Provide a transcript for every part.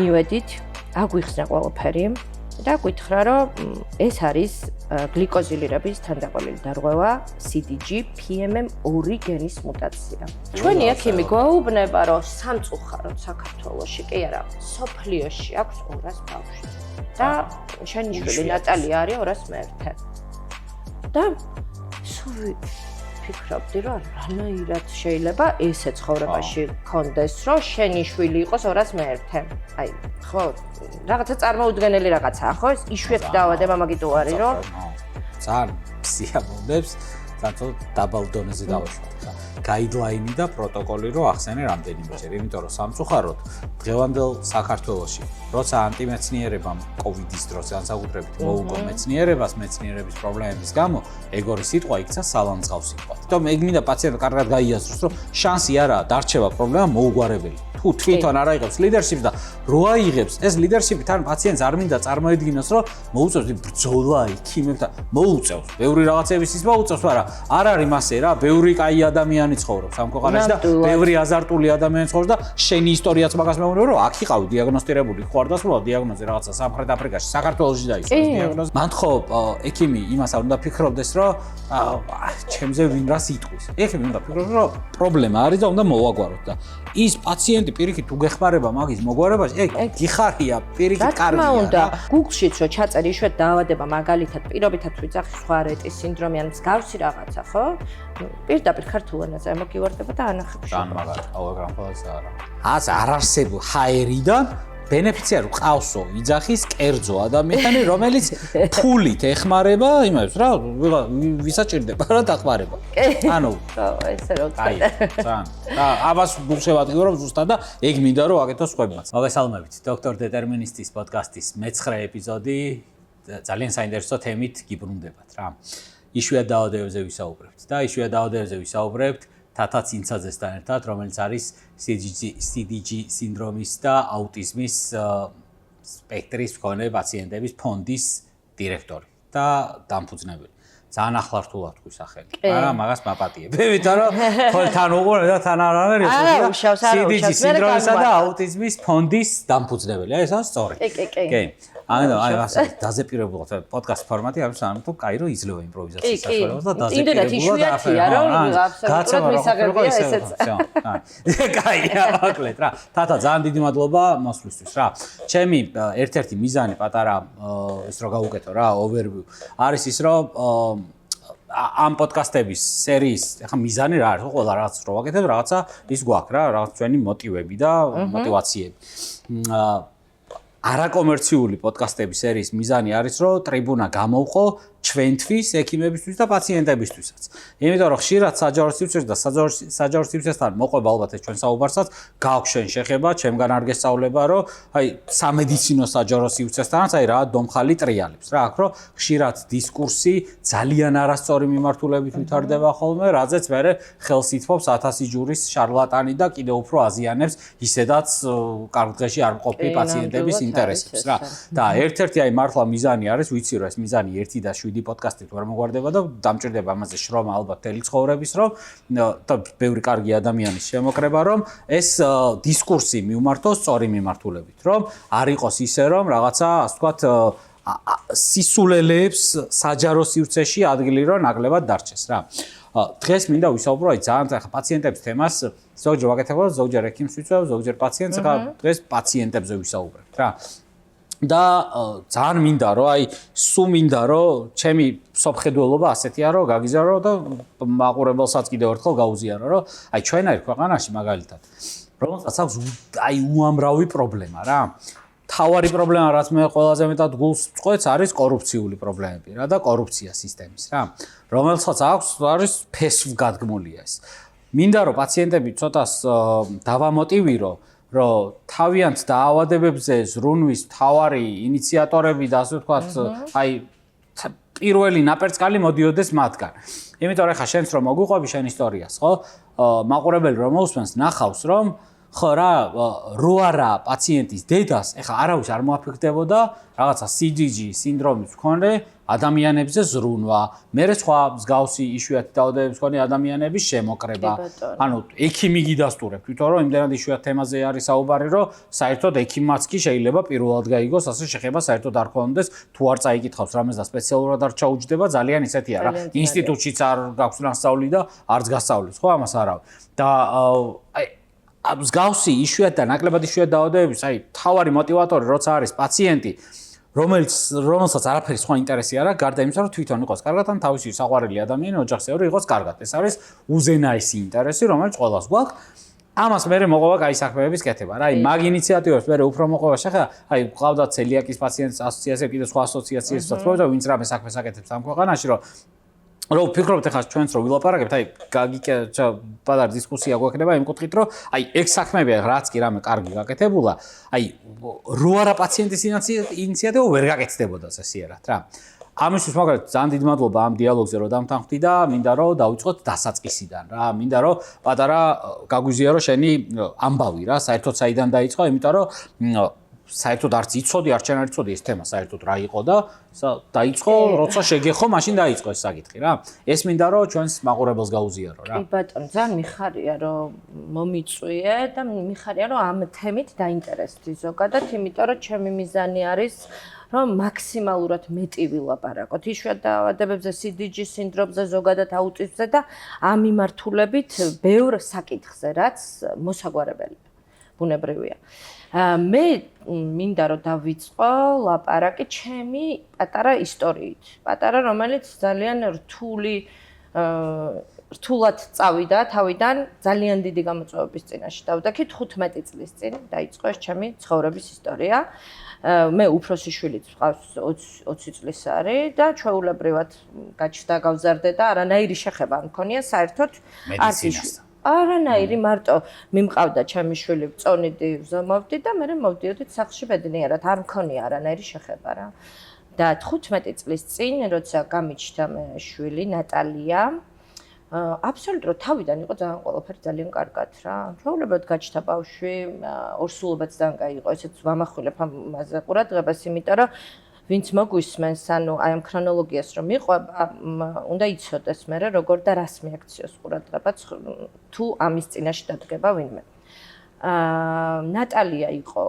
მივედით, აგვიხსნა ყველაფერი და გითხრა, რომ ეს არის გლიკოზილირების თანდაყოლილი დარღვევა CDG PMM2 გენის მუტაცია. ჩვენი ექიმი გვაუბნება, რომ სამწუხაროდ საქართველოში კი არა, სოფლიოში აქვს 200 ბავშვი. და შენი შვილი ნატალია არის 201. და სულ ფიქრობდი, რომ რანაირად შეიძლება ესე ცხოვრებაში გქონდეს, რომ შენი შვილი იყოს 201. აი, ხო, რაღაცა წარმოუდგენელი რაღაცაა, ხო? იშვიათი დაავადება მაგით უარი, რომ ძალიან სიამოვნებს, ძალიან დაბალ დონეზე დავაშვათ ხა. გაიდლაინი და პროტოკოლი რო ახსენე რამდენიმეჯერ, იმიტომ რომ სამწუხაროდ დღევანდელ საქართველოში, როცა ანტიმეცნიერებამ კოვიდის დროს განსაკუთრებით მოუგო მეცნიერებას, მეცნიერების პრობლემების გამო, ეგორი სიტყვა იქცა სალანძღავ სიტყვა. თუმცა მე გმინდა პაციენტს კარგად გაიაზროს, რომ შანსი არაა დარჩება პრობლემა მოუგვარებელი. თუ თვითონ არ აიღებს ლიდერშიპს და რო აიღებს, ეს ლიდერშიპი თან პაციენტს არ მინდა წარმოედგინოს, რომ მოუწევს ბრძოლა ექიმებთან, მოუწევს. ბევრი რაღაცების ის მოუწევს, მაგრამ არ არის მასე რა, ბევრი კაი ადამიანი ცხოვრობს ამ ქვეყანაში და ბევრი აზარტული ადამიანი ცხოვრობს და შენი ისტორიაც მაგას მეუბნება, რომ აქ იყავი დიაგნოსტირებული, ხო არ დასრულა დიაგნოზი რაღაცა სამხრეთ აფრიკაში, საქართველოში დაიწყეს დიაგნოზი. მან ხო ექიმი იმას არ უნდა ფიქრობდეს, რომ ჩემზე ვინ რას იტყვის. ექიმი უნდა ფიქრობს, რომ პრობლემა არის და უნდა მოვაგვაროთ და ის პაციენტი პირიქით თუ გეხმარება მაგის მოგვარებაში, გიხარია, პირიქით კარგია. რა თქმა უნდა, Google-შიც რო ჩაწერი იშვიათ დაავადება, მაგალითად პირობითად ვიძახი სხვა რეტის სინდრომი ან მსგავსი რაღაცა, ხო? პირდაპირ ქართულ ენაზე მოგივარდება და ანახებში. ძალიან მაგარი, ალაგრამ ხოლმე არა. ას არ არსებულ ჰაერიდან ბენეფიციარი ყავსო, იძახის კერძო ადამიანი, რომელიც ფულით ეხმარება იმას რა, ვისაჭირდება რა დახმარება. ანუ, ესე რო აი, ძალიან. და აბას გულშევადგირო რომ ზუსტად და ეგ მინდა რომ აკეთოს სხვებმაც. მოგესალმებით, დოქტორ დეტერმინისტის პოდკასტის მე-9 ეპიზოდი ძალიან საინტერესო თემით გიბრუნდებათ რა. იშვიათ დაავადებებზე ვისაუბრებთ და იშვიათ დაავადებებზე ვისაუბრებთ თათა ცინცაძესთან ერთად, რომელიც არის CDG სინდრომის და აუტიზმის სპექტრის მქონე პაციენტების ფონდის დირექტორი და დამფუძნებელი. ძალიან ახლა რთულად თქვი სახელი. მაგრამ მაგას მაპატიებ. იმიტომ რომ თან უყურე და თან არ არის CDG სინდრომისა და აუტიზმის ფონდის დამფუძნებელი. აი ეს არის სწორი. კი. აი ასე დაზეპირებულად პოდკასტ ფორმატი არის ამ თუ კაი რომ იძლევა იმპროვიზაციის საშუალებას და დაზეპირებულად იშვიათია რომ აბსოლუტურად მისაღებია ესეც. კაია მოკლედ რა. თათა ძალიან დიდი მადლობა მოსვლისთვის რა. ჩემი ერთ-ერთი მიზანი პატარა ის რო გავუკეთო რა overview არის ის რომ ამ პოდკასტების სერიის ახლა მიზანი რა არის? ყველა რაღაც რო ვაკეთებ, რაღაცა ის გვაქვს რა, რაღაც ჩვენი მოტივები და мотиваციები. არაკომერციული პოდკასტების სერიის მიზანი არის, რომ ტრიბუნა გამოვყო ჩვენთვის, ექიმებისთვის და პაციენტებისთვისაც. იმიტომ რომ ხშირად საჯარო სივრცეში და საჯარო სივრცესთან მოყვება ალბათ ეს ჩვენ საუბარსაც, გაქვს შენ შეხება, ჩემგან არ გესწავლება, რომ აი სამედიცინო საჯარო სივრცესთანაც აი რა დომხალი ტრიალებს რა, აქ რომ ხშირად დისკურსი ძალიან არასწორი მიმართულებით ვითარდება ხოლმე, რაზეც მერე ხელს ითმობს 1000 ჯურის შარლატანი და კიდევ უფრო აზიანებს ისედაც კარგ დღეში არ მყოფი პაციენტების ინტერესებს რა. და ერთ-ერთი აი მართლა მიზანი არის, ვიცი რომ ეს მიზანი 1 და 7 პოდკასტით ვერ მოგვარდება და დამჭირდება ამაზე შრომა ალბათ თელი ცხოვრების რომ და ბევრი კარგი ადამიანის შემოკრება რომ ეს დისკურსი მიუმართოს სწორი მიმართულებით რომ არ იყოს ისე რომ რაღაცა ასე ვთქვათ სისულელეებს საჯარო სივრცეში ადგილი რომ ნაკლებად დარჩეს რა. დღეს მინდა ვისაუბრო აი ძალიან ახლა პაციენტების თემას ზოგჯერ ვაკეთებ, ზოგჯერ ექიმს ვიწევ, ზოგჯერ პაციენტს, ახლა დღეს პაციენტებზე ვისაუბრებთ რა. და ძალიან მინდა რომ აი სულ მინდა რომ ჩემი სოფხედველობა ასეთია რომ გაგიზარო და მაყურებელსაც კიდევ ერთხელ გაუზიარო რომ აი ჩვენაირ ქვეყანაში მაგალითად რომელსაც აქვს აი უამრავი პრობლემა რა. თავარი პრობლემა რაც მე ყველაზე მეტად გულს წყვეტს არის კორუფციული პრობლემები რა და კორუფცია სისტემის რა. რომელსაც აქვს არის ფესვგადგმულია ეს. მინდა რომ პაციენტები ცოტას დავამოტივირო რომ თავიანთ დაავადებებზე ზრუნვის მთავარი ინიციატორები და ასე ვთქვათ, აი პირველი ნაპერწკალი მოდიოდეს მათგან. იმიტომ რომ ხა შენს რომ მოგვიყვები შენ ისტორიას, ხო? მაყურებელი რომ მოусმენს ნახავს რომ ხო რა რო არა პაციენტის დედას, ეხა არავის არ მოაფიქრდებოდა რაღაცა CDG სინდრომის მქონე ადამიანებზე ზრუნვა, მერე სხვა მსგავსი იშვიათი დაავადებების მქონე ადამიანების შემოკრება. ანუ ექიმი გიდასტურებ, თვითონ რომ იმდენად იშვიათ თემაზე არის საუბარი, რომ საერთოდ ექიმმაც კი შეიძლება პირველად გაიგოს, ასე შეხება საერთოდ არ ქონდეს, თუ არ წაიკითხავს რამეს და სპეციალურად არ ჩაუჯდება, ძალიან ისეთია რა. ინსტიტუტშიც არ გაქვს ნასწავლი და არც გასწავლეს, ხო, ამას არავინ. და მსგავსი იშვიათ და ნაკლებად იშვიათ დაავადებების, თავარი მოტივატორი როცა არის პაციენტი, რომელსაც არაფერი სხვა ინტერესი არ აქვს, გარდა იმისა, რომ თვითონ იყოს კარგად, ან თავისი საყვარელი ადამიანი ოჯახსეული იყოს კარგად. ეს არის უზენაესი ინტერესი, რომელიც ყველას გვაქვს. ამას მერე მოყვება კაი საქმეების კეთება. რა, მაგ ინიციატივებს მერე უფრო მოყვება შეხება, ყავდა ცელიაკის პაციენტის ასოციაცია, კიდე სხვა ასოციაციებსაც მოყვება, ვინც რამე საქმეს აკეთებს ამ ქვეყანაში, რომ ვფიქრობთ ახლა ჩვენც რომ ვილაპარაკებთ, გაგიკეთა პატარა დისკუსია გვექნება იმ კუთხით, რომ ეგ საქმეები რაც კი რამე კარგი გაკეთებულა, რო არა პაციენტის ინიციატივა ვერ გაკეთდებოდა წესიერად რა. ამისთვის მაგალითად ძალიან დიდი მადლობა ამ დიალოგზე რომ დამთანხმდი და მინდა რომ დავიწყოთ დასაწყისიდან რა. მინდა რომ პატარა გაგვიზიარო შენი ამბავი რა, საერთოდ საიდან დაიწყო, იმიტომ რომ საერთოდ არც იცოდი, არც არ იცოდი ეს თემა საერთოდ რა იყო და დაიწყო, როცა შეგეხო, მაშინ დაიწყო ეს საკითხი რა. ეს მინდა რომ ჩვენს მაყურებელს გაუზიარო რა. კი ბატონო, ძალიან მიხარია რომ მომიწვიე და მიხარია რომ ამ თემით დაინტერესდი ზოგადად, იმიტომ რომ ჩემი მიზანი არის რომ მაქსიმალურად მეტი ვილაპარაკოთ იშვიათ დაავადებებზე, CDG სინდრომზე, ზოგადად აუტიზმზე და ამ მიმართულებით ბევრ საკითხზე, რაც მოსაგვარებელია, ბუნებრივია. მე მინდა რომ დავიწყო ლაპარაკი ჩემი პატარა ისტორიით. პატარა, რომელიც ძალიან რთულად წავიდა თავიდან ძალიან დიდი გამოწვევების წინაშე. დავდექი 15 წლის წინ დაიწყო ეს ჩემი ცხოვრების ისტორია. მე უფროსი შვილიც მყავს 20 წლის არის და ჩვეულებრივად გაჩნდა გავზარდე და არანაირი შეხება მქონია საერთოდ მედიცინასთან. არანაირი მარტო მიმყავდა ჩემი შვილი წონიდი ვზომავდი და მე მოვდიოდით სახლში ბედნიერად არ მქონია არანაირი შეხება რა. და 15 წლის წინ როცა გამიჩნდა მე შვილი ნატალია აბსოლუტურად თავიდან იყო ძალიან ყველაფერი ძალიან კარგად რა. ჩვეულებრივად გაჩნდა ბავშვი, ორსულობაც ძალიან კაი იყო, ესეც ვამახვილებ ამაზე ყურადღებას, იმიტომ რომ ვინც მოგვისმენს, ანუ აი ამ ქრონოლოგიას რომ მიყვება, უნდა იცოდეს მე როგორ და რას მიაქციოს ყურადღება თუ ამის წინაშე დადგება ვინმე. ნატალია იყო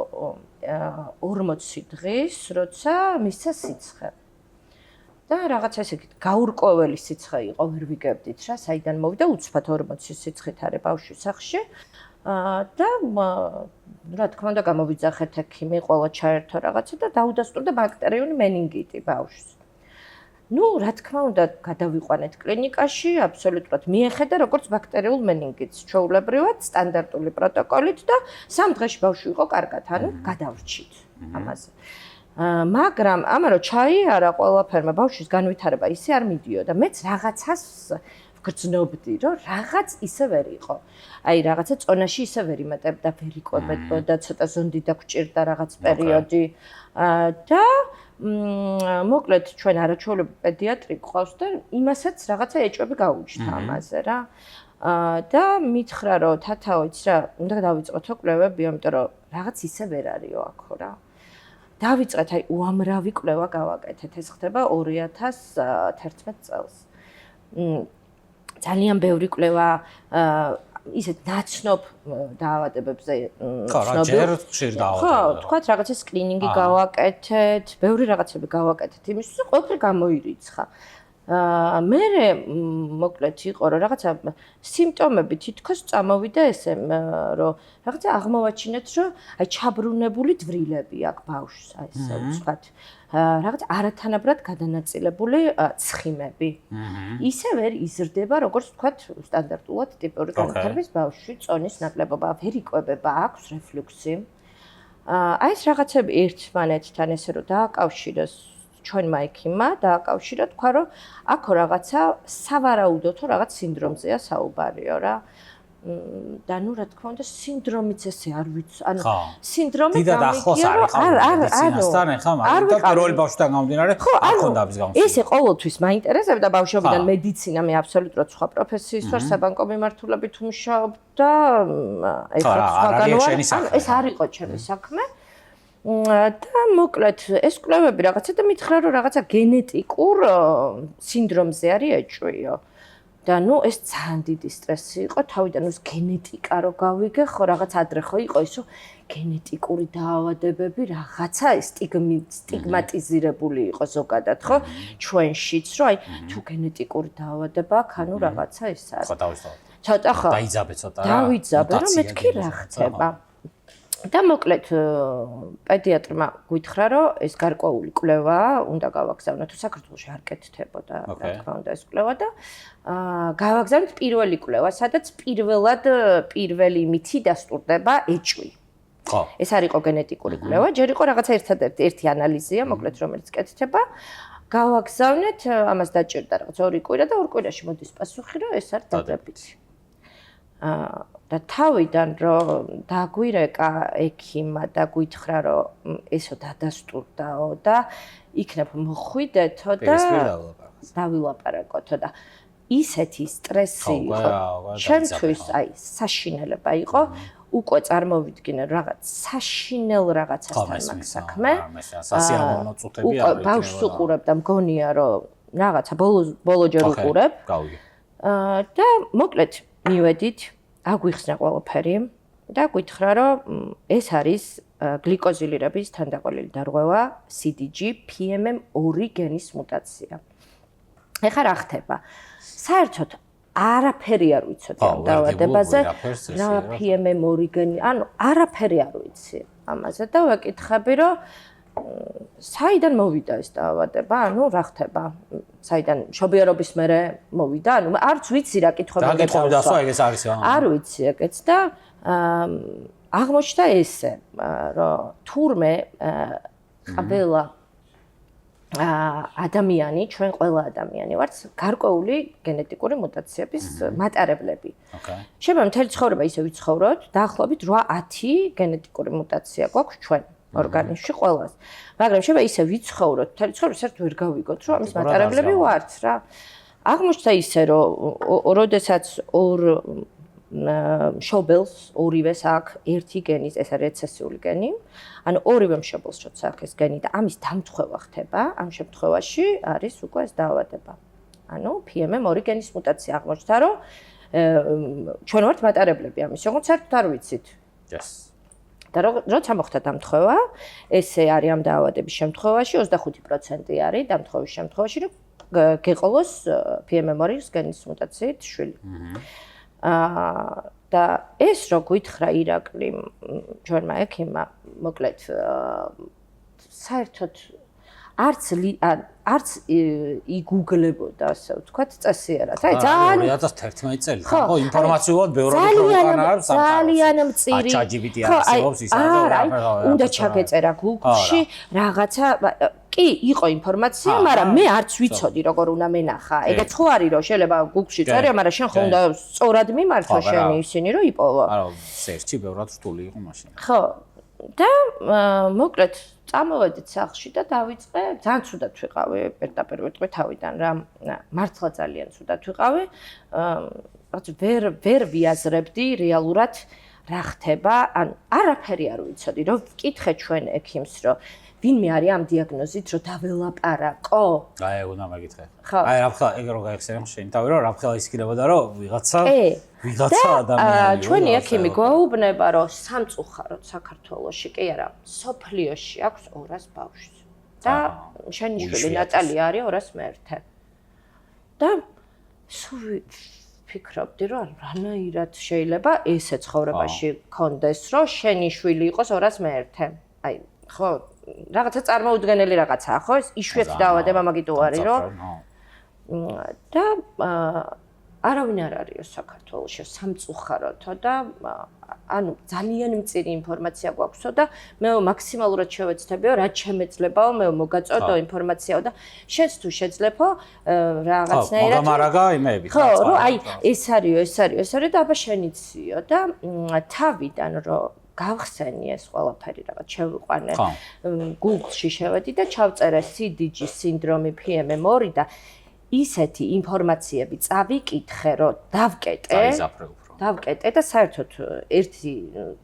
40 დღის, როცა მისცა სიცხე. და რაღაცა ესე გაურკვეველი სიცხე იყო, ვერ ვიგებდით რა, საიდან მოვიდა უცბად 40 სიცხით არის ბავშვი სახლში. და რა თქმა უნდა გამოვიძახეთ ექიმი, ყველა ჩაერთო რაღაცა და დაუდასტურდა ბაქტერიული მენინგიტი ბავშვს. ნუ რა თქმა უნდა გადავიყვანეთ კლინიკაში, აბსოლუტურად მიეხედა როგორც ბაქტერიულ მენინგიტს, ჩვეულებრივად სტანდარტული პროტოკოლით და 3 დღეში ბავშვი იყო კარგად, ანუ გადავრჩით ამაზე. მაგრამ ამა რომ ჩაიარა ყველაფერმა ბავშვის განვითარება ისე არ მიდიოდა. მეც რაღაცას გრძნობდი, რომ რაღაც ისე ვერ იყო. აი რაღაცა წონაში ისე ვერ იმატებდა, ვერ იკვებებოდა, ცოტა ზონდი დაგჭირდა რაღაც პერიოდი. და მოკლედ ჩვენ არაჩვეულებრივ პედიატრი გვყავს და იმასაც რაღაცა ეჭვები გაუჩნდა ამაზე რა. და მითხრა რომ თათაო იცი რა, უნდა დავიწყოთო კვლევები, იმიტომ რომ რაღაც ისე ვერ არისო აქო რა. დავიწყეთ, აი უამრავი კვლევა გავაკეთეთ, ეს ხდება 2011 წელს. ძალიან ბევრი კვლევა ისეთ ნაცნობ დაავადებებზე ცნობილ. ხო, თქვათ რაღაცა სკრინინგი გავაკეთეთ, ბევრი რაღაცები გავაკეთეთ, იმისთვის ყველაფერი გამოირიცხა. მე მოკლედ იყო რომ რაღაცა სიმპტომები თითქოს წამოვიდა ესე რომ რაღაცა აღმოვაჩინეთ რომ აი ჩაბრუნებული დვრილები აქვს ბავშვს აი ესე ვთქვათ რაღაც არათანაბრად გადანაწილებული ცხიმები ისე ვერ იზრდება როგორც ვთქვათ სტანდარტულად ტიპური განვითარების ბავშვი წონის ნაკლებობა ვერ იკვებება აქვს რეფლუქსი აი ეს რაღაცები ერთმანეთთან ესე რომ დააკავშიროს ჩვენმა ექიმმა დააკავშირა თქვა რომ აქო რაღაცა სავარაუდოთო რაღაც სინდრომზეა საუბარიო რა და ნუ რა თქმა უნდა სინდრომიც ესე არ ვიცი ანუ სინდრომი გამიგია რომ მედიცინასთან ეხლა მაგრამ პირველი ბავშვთან გამომდინარე არ ქონდა ამის გამოსვლა ესე ყოველთვის მაინტერესებდა ბავშვობიდან მედიცინა მე აბსოლუტურად სხვა პროფესიის ვარ საბანკო მიმართულებით ვმუშაობ და ეს სხვაგანვარ ეს არ იყო ჩემი საქმე და მოკლედ ეს კვლევები რაღაცა და მითხრა რომ რაღაცა გენეტიკურ სინდრომზე არის ეჭვიო. და ნუ ეს ძალიან დიდი სტრესი იყო თავიდან ის გენეტიკა რო გავიგე ხო რაღაც ადრე ხო იყო ის რომ გენეტიკური დაავადებები რაღაცა სტიგმატიზირებული იყო ზოგადად ხო ჩვენშიც რომ აი თუ გენეტიკური დაავადება აქვს ანუ რაღაცა ეს არის ხო დავისწავლე ცოტა ხო დაიძაბე ცოტა რა დავიძაბე რომ მეთქი რა ხდება და მოკლედ პედიატრმა გითხრა რომ ეს გარკვეული კვლევაა უნდა გავაგზავნოთ თუ საქართველოში არ კეთდებოდა რა თქმა უნდა ეს კვლევა და გავაგზავნეთ პირველი კვლევა სადაც პირველი მითი დასტურდება ეჭვი ხო ეს არ იყო გენეტიკური კვლევა ჯერ იყო რაღაცა ერთი ანალიზია მოკლედ რომელიც კეთდება გავაგზავნეთ ამას დაჭერდა რაღაც 2 კვირა და 2 კვირაში მოდის პასუხი რომ ეს არის დადებითი და თავიდან რომ დაგვირეკა ექიმმა და გითხრა რომ ესო დადასტურდაო და იქნებ მოხვიდეთო და დავილაპარაკოთო და ისეთი სტრესი იყო ჩემთვის აი საშინელება იყო უკვე წარმოვიდგინე რაღაც საშინელ რაღაცასთან მაგ საქმე სასიამოვნო წუთები არ იყო ბავშვს უყურებ და მგონია რომ რაღაცა ბოლოჯერ უყურებ და მოკლედ მივედით აგვიხსნა ყველაფერი და გითხრა რომ ეს არის გლიკოზილირების თანდაყოლილი დარღვევა CDG PMM2 გენის მუტაცია. ეხლა რა ხდება? საერთოდ არაფერი არ ვიცოდი ამ დაავადებაზე. რა PMM2 გენი, ანუ არაფერი არ ვიცი ამაზე და ვეკითხები რომ საიდან მოვიდა ეს დაავადება? ანუ რა ხდება? საიდან მშობიარობის მერე მოვიდა? ანუ არც ვიცი რა კითხვები გეტყობა. ეგეც არის რა. არ ვიცი ეგეც და აღმოჩნდა ესე, რომ თურმე ყველა ადამიანი, ჩვენ ყველა ადამიანი ვართ გარკვეული გენეტიკური მუტაციების მატარებლები. შეიძლება მთელი ცხოვრება ისე ვიცხოვროთ, დაახლოებით 8-10 გენეტიკური მუტაცია გვაქვს ჩვენ ორგანიზმში ყველას. მაგრამ შეიძლება ისე ვიცხოვროთ, მთელი ცხოვრება საერთოდ ვერ გავიგოთ, რომ ამის მატარებლები ვართ რა. აღმოჩნდა ისე, რომ როდესაც ორ მშობელს ორივეს აქვს ერთი გენის, ეს არის რეცესიული გენი. ანუ ორივე მშობელს როცა აქვს ეს გენი და ამის დამთხევა ხდება, ამ შემთხვევაში არის უკვე ეს დაავადება. ანუ PMM2 გენის მუტაცია აღმოჩნდა, რომ ჩვენ ვართ მატარებლები ამის, როგორც საერთოდ არ ვიცით. და როცა მოხდა დამთხევა, ესე არის ამ დაავადების შემთხვევაში 25% არის დამთხევის შემთხვევაში, რომ გეყოლოს PMM2 გენის მუტაციით შვილი. და ეს რო გითხრა ირაკლი ჩვენმა ექიმმა მოკლედ საერთოდ არც იგუგლებოდა ასე ვთქვათ წესიერად. აი ძალიან 2011 წელი ხო ინფორმაციულად ბევრად უფრო უკან არის ძალიან მწირი. ChatGPT არსებობს ის უნდა ჩაგეწერა Google-ში რაღაცა კი იყო ინფორმაცია, მაგრამ მე არც ვიცოდი როგორ უნდა მენახა. ეგეც ხო არის რომ შეიძლება Google-ში წერია, მაგრამ შენ ხო უნდა სწორად მიმართო შენი ისინი რომ იპოვო. არა, search-ი ბევრად რთული იყო მაშინ. ხო. და მოკლედ წამოვედით სახლში და დავიწყე, ძალიან ცუდად ვიყავი, პირდაპირ ვიტყვი თავიდან რა, მართლა ძალიან ცუდად ვიყავი. რაც ვერ ვიაზრებდი რეალურად რა ხდება, ან არაფერი არ ვიცოდი, რომ ვკითხე ჩვენ ექიმს, რომ ვინმე არის ამ დიაგნოზით, რომ დაველაპარაკო? აი, უნდა მაგითხე. აი, რაფხა ეგ რო გაიხსენე შენ თავი, რომ რაფხა ისკრებოდა, რომ ვიღაცა ადამიანი. ჩვენი ექიმი გვაუბნება, რომ სამწუხაროდ საქართველოში, კი არა, სოფლიოში აქვს 200 ბავშვს. და შენი შვილი ნატალია არის 201. და სულ ფიქრობდი, რომ რანაირად შეიძლება ესე ცხოვრებაში გქონდეს, რომ შენი შვილი იყოს 201. აი, ხო, რაღაცა წარმოუდგენელი რაღაცაა, ხო? ეს იშვიათი დაავადება მაგითო არის, რომ და არავინ არ არისო საქართველოში სამწუხაროდო და ანუ ძალიან მწირი ინფორმაცია გვაქვსო და მე მაქსიმალურად შევეცდებიო, რაც შემეძლებაო, მე მოგაწოდო ინფორმაციაო და შენც თუ შეძლებო რაღაცნაირად. ხო, მოგამარაგა იმეები. ხო, რომ აი ეს არის და აბა შენიციო და თავიდან რომ გავხსენი ეს ყველაფერი რაღაც შევიყვანე Google-ში შევედი და ჩავწერე CDG სინდრომი PMM2 და ისეთი ინფორმაციები წავიკითხე რომ დავკეტე დავკეტე და საერთოდ ერთი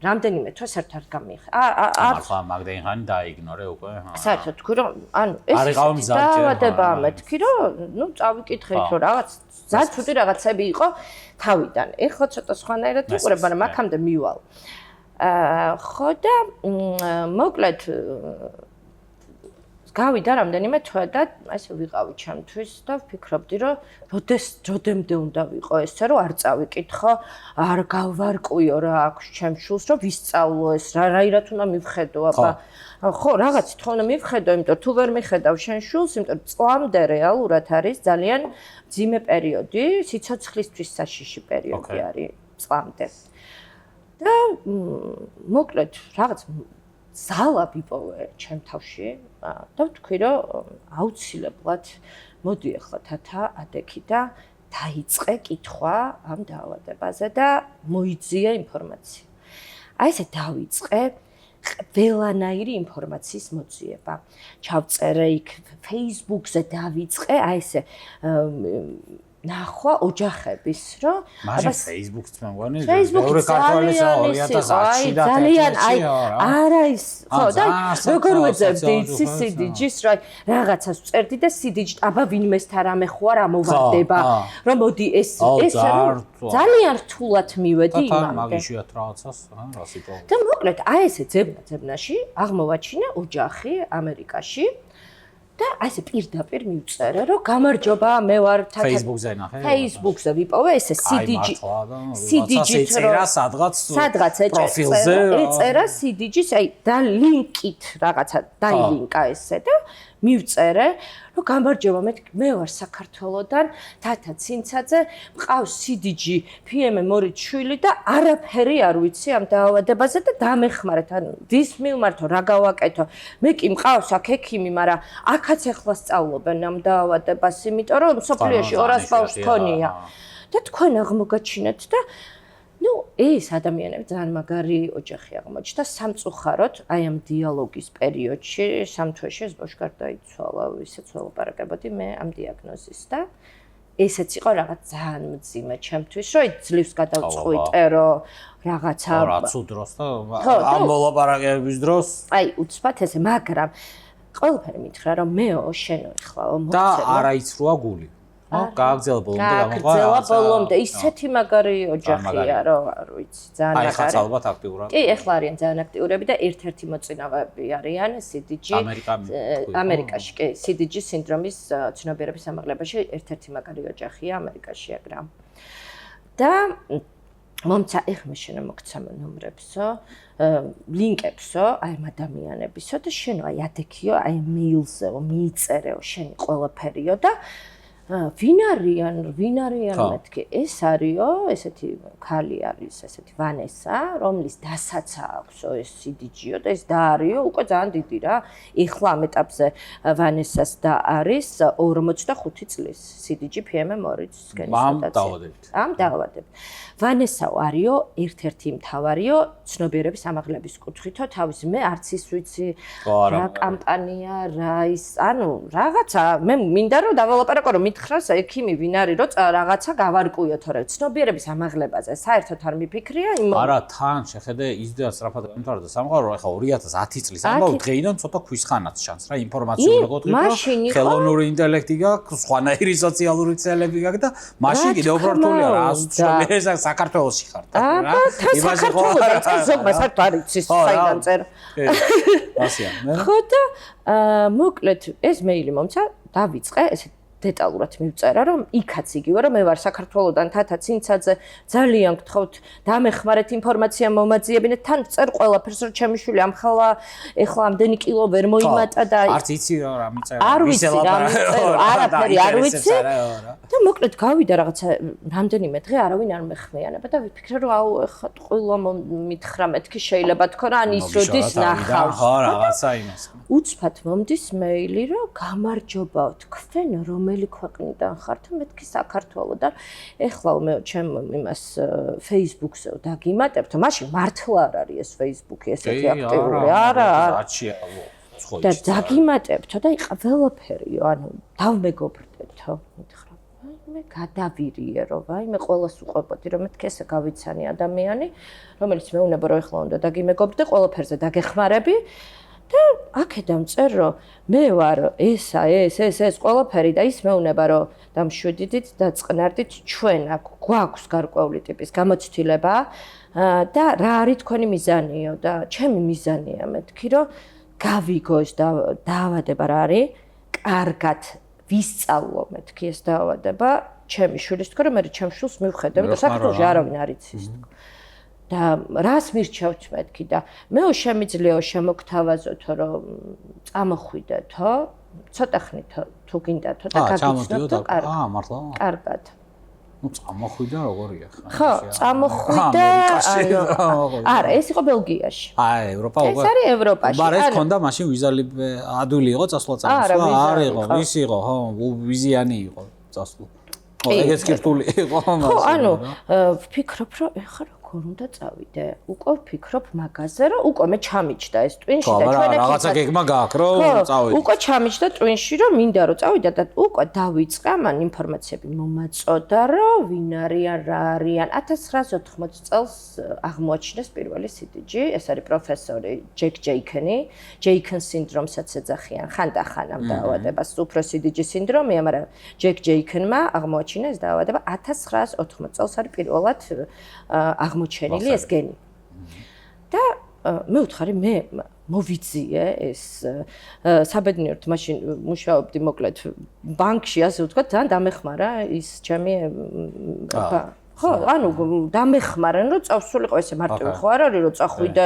რამდენიმე თვე საერთოდ არ გამიხ. მართლა მაგდენ ხანი დაიგნორე უკვე. საერთოდ თქვი რომ ანუ ეს დაავადება მეთქი რომ ნუ წავიკითხეთ რომ რაღაც ძალიან ცუდი რაღაცები იყო თავიდან. ეხლა ცოტა სხვანაირად ვიყურებ, მაგრამ აქამდე მივალ. ხო და მოკლედ გავიდა რამდენიმე თვე და ასე ვიყავი ჩემთვის და ვფიქრობდი რომ როდემდე უნდა ვიყო ესე რომ არ წავიკითხო, არ გავარკვიო რა აქვს ჩემს შულს რომ ვისწავლო ეს რაირად უნდა მივხედო აბა. ხო, რაღაცით ხო უნდა მივხედო, იმიტომ თუ ვერ მიხედავ შენ შულს, იმიტომ წლამდე რეალურად არის ძალიან მძიმე პერიოდი, სიცოცხლისთვის საშიში პერიოდი არის წლამდე. და მოკლედ რაღაც ზალა ვიპოვე ჩემ თავში და ვთქვი რომ აუცილებლად მოდი ახლა თათა ადექი და დაიწყე კითხვა ამ დაავადებაზე და მოიძიე ინფორმაცია. აი ესე დავიწყე ყველანაირი ინფორმაციის მოძიება. ჩავწერე იქ Facebook-ზე დავიწყე აი ესე ნახვა ოჯახების, რომ აბა Facebook-ს მე მგონი მეორე ქართველისა 2010-ში და ძალიან აი არა ის ხო და როგორ ვეძებდი CDG-ს რა რაღაცას ვწერდი და CDG აბა ვინმეს თარამე ხო არ ამოვარდება რომ მოდი ეს ძალიან რთულად მივედი იმამდე. მაგიშვიათ რაღაცას რასი პრობლემა. და მოკლედ აი ესე ძებნაში აღმოვაჩინე ოჯახი ამერიკაში. და ასე პირდაპირ მივწერე რომ გამარჯობა მე ვარ Facebook-ზე ნახე Facebook-ზე ვიპოვე ესე CDG-ს რომ სადღაც პროფილზე ეწერა CDG-ს აი და ლინკით რაღაცა დაილინკა ესე და მივწერე რომ გამარჯობა მე ვარ საქართველოდან თათა ცინცაძე მყავს CDG PM-2 შვილი და არაფერი არ ვიცი ამ დაავადებაზე და დამეხმარეთ ანუ დის მივმართო რა გავაკეთო მე კი მყავს აქ ექიმი მაგრამ აქაც ახლა სწავლობენ ამ დაავადებას იმიტომ რომ სოფლიოში 200 ბავშვი ქონია და თქვენ აღმოგაჩინეთ და ნუ ეს ადამიანები ძალიან მაგარი ოჯახი აღმოჩნდა სამწუხაროდ აი ამ დიალოგის პერიოდში სამ თვეში ეს ბავშვი გარდაიცვალა ისეც ველაპარაკებოდი მე ამ დიაგნოზის და ესეც იყო რაღაც ძალიან მძიმე ჩემთვის რომ ძლივს გადავწყვიტე რომ რაღაცა რაც უდროს და ამ მოლაპარაკების დროს აი უცბად ესე მაგრამ ყველაფერი მითხრა რომ მეო შენო ეხლაო და არა იცრუა გული გააგზავნე ბოლომდე ისეთი მაგარი ოჯახია რომ არ ვიცი ძალიან მაგარი. აი ხაც ალბათ აქტიურად. კი, ეხლა არიან ძალიან აქტიურები და ერთ-ერთი მოწინავეები არიან CDG ამერიკაში, კი, CDG სინდრომის ცნობიერების ამაღლებაში ერთ-ერთი მაგარი ოჯახია ამერიკაში აგრა. და მომცა ეხლა შენ მოგცა ნომრებსო, ლინკებსო, აი ამ ადამიანებისო და შენ აი ადექიო, აი მეილზეო, მიიწერეო შენი ყველაფერიო და ვინ არიან მეთქი ეს არისო ესეთი ქალი არის ესეთი ვანესა რომლის დასაცა აქვსო ეს CDG-ო და ეს და არისო უკვე ძალიან დიდი რა ეხლა ამ ეტაპზე ვანესას და არის 45 წლის CDG PM-2-ის გენიზმუტაცია ამ დაავადებით ვანესა არისო ერთ-ერთი მთავარიო ცნობიერების ამაღლების კუთხითო თავის მე არც ის ვიცი რა კამპანია რა ის ანუ რაღაცა მე მინდა რომ დავალაპარაკო რომ ხრას ექიმი ვინ არის რომ რაღაცა გავარკვიო თორე ცნობიერების ამაღლებაზე საერთოდ არ მიფიქრია იმ არა თან შეხედე ისდან სწრაფად გამთვალა სამყარო ახლა 2010 წლის ამბავ დღეიდან ცოტა ქვისხანაც ჩანს რა ინფორმაციული გოთხრით ხელოვნური ინტელექტი გაქვს სხვანაირი სოციალური ქსელები გაქვს და მაშინ კიდევ უფრო რთულია რა ცნობიერება საქართველოში ხარ რა იმაში ხო ზოგმა საერთოდ არ იცის საიდან წერ ასია ხო და მოკლედ ეს მეილი მომცა დავიწყე ესე დეტალურად მივწერა რომ იქაც იგივე რომ მე ვარ საქართველოდან თათა ცინცაძე ძალიან გთხოვთ დამეხმარეთ ინფორმაცია მომაძიებინეთ თან წერ ყველაფერს რომ ჩემი შვილი ამხელა ეხლა ამდენი კილო ვერ მოიმატა და არც იცი რა მიწერა არ ვიცი რა მიწერა არაფერი არ ვიცი და მოკლედ გავიდა რაღაცა რამდენიმე დღე არავინ არ მეხმიანება და ვიფიქრე რომ აუ ეხლა ყველა მითხრა მეთქი შეიძლება თქო რა ან ის როდის ნახავს ხო რაღაცა იმას უცბად მომდის მეილი რომ გამარჯობაო თქვენ რომელი ქვეყნიდან ხართ მეთქი საქართველოდან ეხლა მე ჩემ იმას Facebook-ზე დაგიმატებთ მაშინ მართლა არ არის ეს Facebook-ი ესეთი აქტიური არა და დაგიმატებთო და ყველაფერიო ანუ დავმეგობრდებთო მითხრა მე გადავირიერო, ვაიმე ყველას უყვებოდი, რომ მეთქი ესე გავიცანი ადამიანი, რომელიც მეუნება რომ ეხლა უნდა დაგიმეგობრდე, ყველაფერზე დაგეხმარები და აქედან წერ რომ მე ვარ ეს ყველაფერი და ის მეუნება რომ დამშვიდით და წყნარდით ჩვენ გვაქვს გარკვეული ტიპის გამოცდილება და რა არის თქვენი მიზანიო და ჩემი მიზანია მეთქი რომ გავიგოს და დაავადება რა არის კარგად ვისწავლო მეთქი ეს დაავადება ჩემი შვილის თქო რომ მე ჩემ შვილს მივხედავ და საქართველოში არავინ არ იცის და რას მირჩევთ მეთქი და მეო შემიძლიაო შემოგთავაზოთო რომ წამოხვიდეთო ცოტა ხნით თუ გინდათო და გაგიცნობთ მართლა კარგად ну წამოხვიდა როგორია ხო წამოხვიდა არა ეს იყო ბელგიაში ევროპა ეს არის ევროპაში მაგრამ ეს ქონდა მაშინ ვიზალი ადვილი იყო წასვლა არ იყო ის იყო ხო ვიზიანი იყო წასვლა ხო ეგეც კირტული იყო ხო ანუ ვფიქრობ რომ ეხლა როგორ უნდა წავიდე უკვე ვფიქრობ მაგაზე რომ უკვე მე ჩამიჩდა ეს ტვინში და ჩვენ ეგ რაღაცა გეგმა გაქვს რომ წავიდე უკვე ჩამიჩდა ტვინში რომ მინდა რომ წავიდე და უკვე დავიწყე მან ინფორმაციები მომაწოდა რომ ვინ არიან რა არიან 1980 წელს აღმოაჩინეს პირველი CDG ეს არის პროფესორი ჯეკ ჯეიქენი ჯეიქენ სინდრომსაც ეძახიან ხანდახან ამ დაავადებას უფრო CDG სინდრომია მაგრამ ჯეკ ჯეიქენმა აღმოაჩინა ეს დაავადება 1980 წელს არის პირველად აღმოჩენილი ეს გენი. და მე ვთხარი მე მოვიძიე ეს საბედნიეროდ მაშინ მუშაობდი მოკლედ ბანკში ასე ვთქვათ ძალიან დამეხმარა ის ჩემი ხო ანუ დამეხმარენ რომ წავსულიყო ესე მარტივი ხო არ არის რომ წახვიდე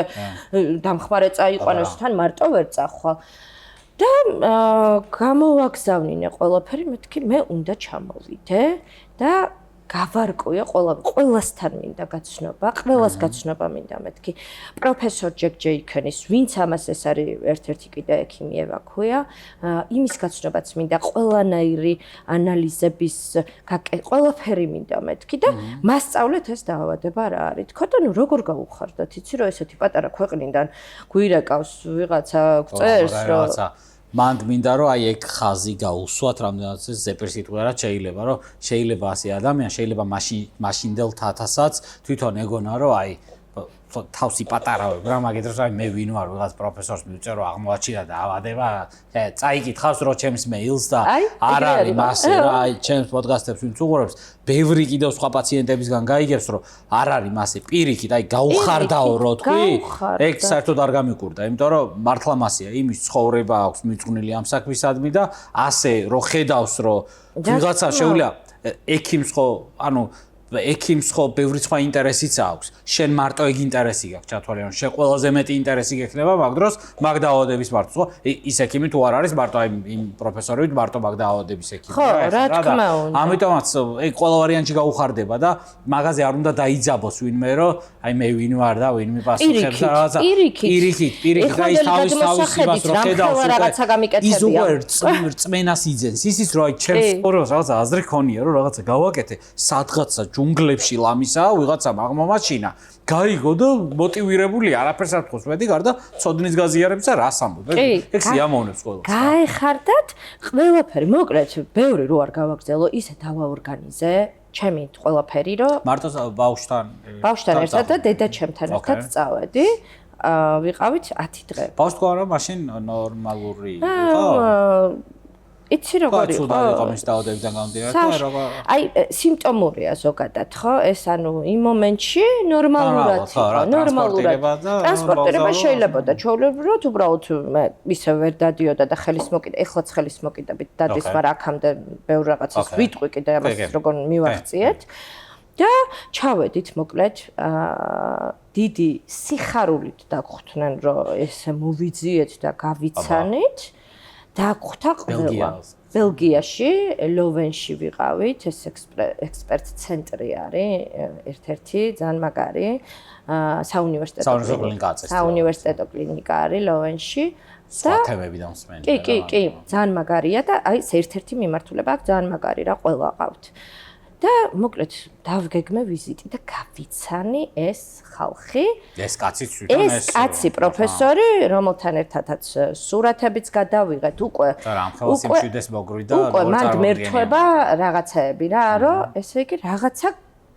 დამხმარე წაიყვანოს თან მარტო ვერ წახვალ და გამოვაგზავნინე ყველაფერი მეთქი მე უნდა ჩამოვიდე და გავარკვიე ყველასთან მინდა გაცნობა, ყველას გაცნობა მინდა მეთქი. პროფესორ ჯეკ ჯეიქენის, ვინც ამას ეს არის ერთ-ერთი კიდე ექიმი ევაქვია, იმის გაცნობაც მინდა ყველანაირი ანალიზების ყველაფერი მინდა მეთქი და მასწავლეთ ეს დაავადება რა არის. თქო და ნუ როგორ გავუხარდათ, იცი რომ ესეთი პატარა ქვეყნიდან გვირეკავს ვიღაცა წერს რომ მანდ მინდა რომ აი ეგ ხაზი გაუსვათ რამდენად ეს ზეპირსიტყვიერად შეიძლება რომ შეიძლება ასე ადამიანი შეიძლება მაშინდელ თათასაც თვითონ ეგონა რომ აი თავსი პატარავებ რა მაგით რომ მე ვინ ვარ ვიღაც პროფესორს მივწერო აღმოაჩინა დაავადება წაიკითხავს რომ ჩემს მეილს და არ არის მასე რა აი ჩემს პოდკასტებს ვინც უყურებს ბევრი კიდევ სხვა პაციენტებისგან გაიგებს რომ არ არის მასე პირიქით აი გაუხარდაო რო თქვი ეგ საერთოდ არ გამიკურდა იმიტომ რომ მართლა მასეა იმის ცხოვრება აქვს მიძღვნილი ამ საქმისადმი და ასე რო ხედავს რომ ვიღაცა შეუძლია ექიმს ხო ანუ ექიმს ხო ბევრი სხვა ინტერესიც აქვს. შენ მარტო ეგ ინტერესი გაქვს ჩათვალე, შენ ყველაზე მეტი ინტერესი გექნება მაგ დროს მაგ დაავადების მარტო. ხო, ის ექიმი თუ არ არის მარტო აი იმ პროფესორებით მარტო მაგ დაავადების ექიმი. ხო, რა თქმა უნდა. ამიტომაც ეგ ყველა ვარიანტი გაუხარდება და მაგაზე არ უნდა დაიძაბოს ვინმე რომ აი მე ვინ ვარ და ვინ მიპასუხებს და რაღაცა. პირიქით, აი თავის იმას რო ხედავს ის უკვე რწმენას იძენს. ისიც რომ აი ჩემს სპოროს რაღაცა აზრი ქონია რომ რაღაცა გავაკეთე სადღაცა ჯუნგლებში ლამისა ვიღაცა აღმომაჩინა გაიგო და მოტივირებული არაფერს არ თქოს მეტი გარდა ცოდნის გაზიარებისა რას ამბობ ეგ სიამოვნებს ყველას გაეხარდათ ყველაფერი მოკლედ ბევრი რო არ გავაგზელო ისე დავაორგანიზე ჩემი ყველაფერი რო მარტო ბავშვთან ერთად და დედაჩემთან ერთად წავედი ვიყავით 10 დღე ბავშვ თქვა რომ მაშინ ნორმალური იყო იცი როგორ იყო? აი სიმპტომურია ზოგადად, ხო? ეს ანუ იმ მომენტში ნორმალურად იყო, ნორმალურად. ტრანსპორტირება შეიძლება და ჩვეულებრივად უბრალოდ ისე ვერ დადიოდა და ხელის მოკიდა, ეხლაც ხელის მოკიდებით დადის, მაგრამ აქამდე ბევრ რაღაცას ვიტყვი კიდე ამას როგორ მივახციეთ. და ჩავედით მოკლედ დიდი სიხარულით დაგხვდნენ რომ ესე მოვიძიეთ და გავიცანით. დაგხვდა ყველა. ბელგიაში, ლოვენში ვიყავით, ეს ექსპერტ ცენტრი არის, ერთ-ერთი ძალიან მაგარი, საუნივერსიტეტო კლინიკა არის ლოვენში. სათემები დამსმენი. კი, ძალიან მაგარია და აი ეს ერთ-ერთი მიმართულება აქვს ძალიან მაგარი რა ყველა ყავთ. და მოკლედ დავგეგმე ვიზიტი და გავიცანი ეს ხალხი. ეს კაციც თვითონ ეს კაცი პროფესორი, რომელთან ერთადაც სურათებიც გადავიღეთ უკვე. და რამხელა სიმშვიდეს მოგვიდა უკვე მან მერთვება რაღაცეები რა, რომ ესე იგი რაღაცა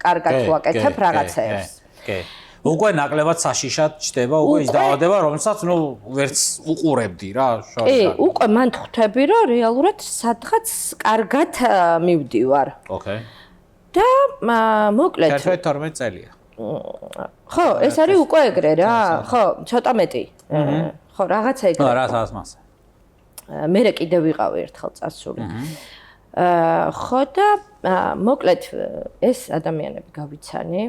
კარგად ვაკეთებ რაღაცეებს. კი. უკვე ნაკლებად საშიშად ჩდება უკვე ის დაავადება, რომელსაც ნუ ვერც უყურებდი რა, შორს. კი, უკვე მან ხვდები, რომ რეალურად სადღაც კარგად მივდივარ. ოკეი. და მოკლედ 12 წელია. ხო, ეს არის უკვე ეგრე რა, ხო, ცოტა მეტი. ხო, რაღაცა ეგრე. რა სადაც მასე. მე კიდე ვიყავი ერთხელ წასული. ხო და მოკლედ ეს ადამიანები გავიცანი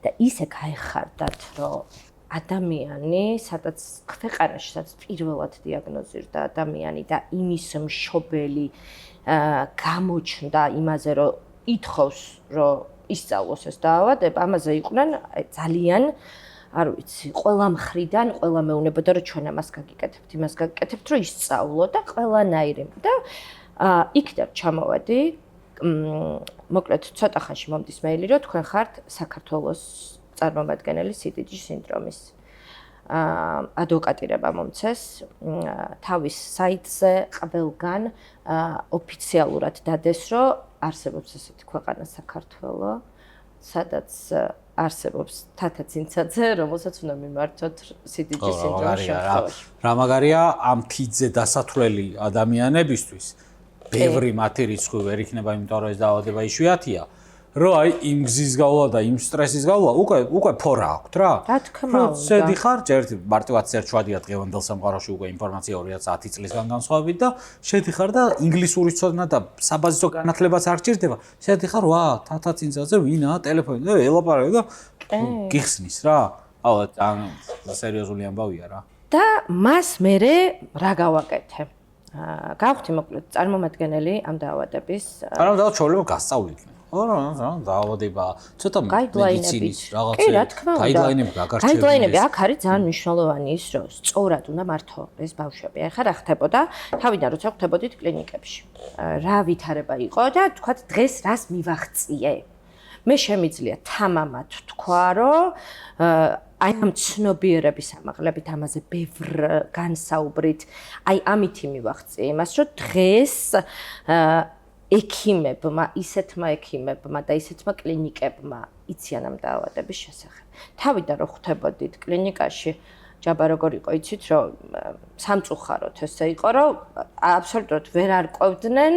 და ისე გაეხარდათ, რომ ადამიანი, სადაც ქვეყანაში, სადაც პირველად დიაგნოზირდა ადამიანი და იმის მშობელი გამოჩნდა იმაზე, რომ ითხოვს, რომ ისწავლოს ეს დაავადება, ამაზე იყვნენ ძალიან, არ ვიცი, ყველა მხრიდან, ყველა მეუბნებოდა, რომ ჩვენ ამას გაგიკეთებთ, იმას გაგიკეთებთ, რომ ისწავლო და ყველანაირი. და იქიდან ჩამოვედი, მოკლედ ცოტა ხანში მომდის მეილი, რომ თქვენ ხართ საქართველოს წარმომადგენელი CDG სინდრომის. ადვოკატირება მომცეს თავის საიტზე ყველგან ოფიციალურად დადეს, რომ არსებობს ესეთი ქვეყანა საქართველო, სადაც არსებობს თათა ცინცაძე, რომელსაც უნდა მიმართოთ CDG სინდრომის შემთხვევაში. რა მაგარია ამ თიძე დასათვლელი ადამიანებისთვის ბევრი მათი რიცხვი ვერ იქნება, იმიტომ რომ ეს დაავადება იშვიათია. რომ აი იმ გზის გავლა და იმ სტრესის გავლა უკვე ფორა აქვთ რა. რა თქმა უნდა. შედიხარ ჯერ მარტივად სერჩვადია დღევანდელ სამყაროში უკვე ინფორმაცია 2010 წლისგან განსხვავებით და შედიხარ და ინგლისურის ცოდნა და საბაზისო განათლებაც არ გჭირდება. შედიხარ ვა თათა ცინცაძე ვინა ტელეფონი და ელაპარაკე და გიხსნის რა. ალბათ ან სერიოზული ამბავია რა. და მას მერე რა გავაკეთე? გავხდი მოკლედ წარმომადგენელი ამ დაავადების. არა და ჩაოლება გასწავლით. რა დაავადება ცოტა მედიცინის რაღაცა. კი, რა თქმა უნდა. გაიდლაინები გაგარჩევინეს. გაიდლაინები აქ არის ძალიან მნიშვნელოვანი ის, რომ სწორად უნდა მართო ეს ბავშვები. ახლა რა ხდებოდა? თავიდან როცა ხდებოდით კლინიკებში. რა ვითარება იყო და თქვათ დღეს რას მივაღწიე. მე შემიძლია თამამად თქვა, რომ აი ამ ცნობიერების ამაღლებით ამაზე ბევრ განსაუბრით, აი ამითი მივაღწიე იმას, რომ დღეს ექიმებმა, ისეთმა ექიმებმა და ისეთმა კლინიკებმა იციან ამ დაავადების შესახებ. თავიდან რო ხვდებოდით კლინიკაში, ჯაბა როგორ იყო, იცით, რომ სამწუხაროდ ესე იყო, რომ აბსოლუტურად ვერ არკვევდნენ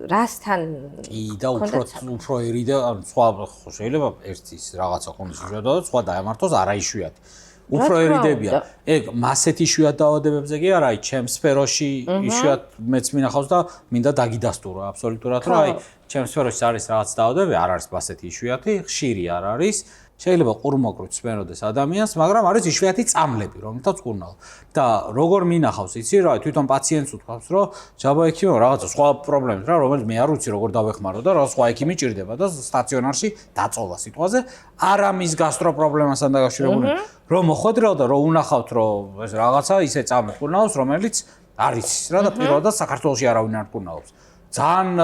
რასთან კი და უფრო ერი და სხვა შეიძლება ერთის რაღაცა კონდეს და სხვა დაემართოს არაიშვიათი. უფრო ერიდებიან. ეგ მასეთი იშვიათ დაავადებებზე კი არა, აი ჩემს სფეროში იშვიათ მეც მინახავს და მინდა დაგიდასტურო აბსოლუტურად, რომ აი ჩემს სფეროში არის რაღაც დაავადებები, არ არის მასეთი იშვიათი, ხშირი არ არის. შეიძლება ყურმოყრით სპენოდეს ადამიანს, მაგრამ არის იშვიათი წამლები, რომელთაც ყურნალ. და როგორ მინახავს, იცი რა, თვითონ პაციენტს უთქვამს, რომ ჯაბა ექიმო რაღაცა სხვა პრობლემებს რა, რომელიც მე არ ვიცი როგორ დავეხმარო და რა სხვა ექიმი ჭირდება და სტაციონარში დაწოლა სიტყვაზე, არა მის გასტრო პრობლემასთან დაკავშირებული. რომ მოხვედრალ და რომ უნახავთ, რომ ეს რაღაცა ისე წამლებს ყურნალობს, რომელიც არის რა და პირველად საქართველოში არავინ არ ყურნალობს. ძალიან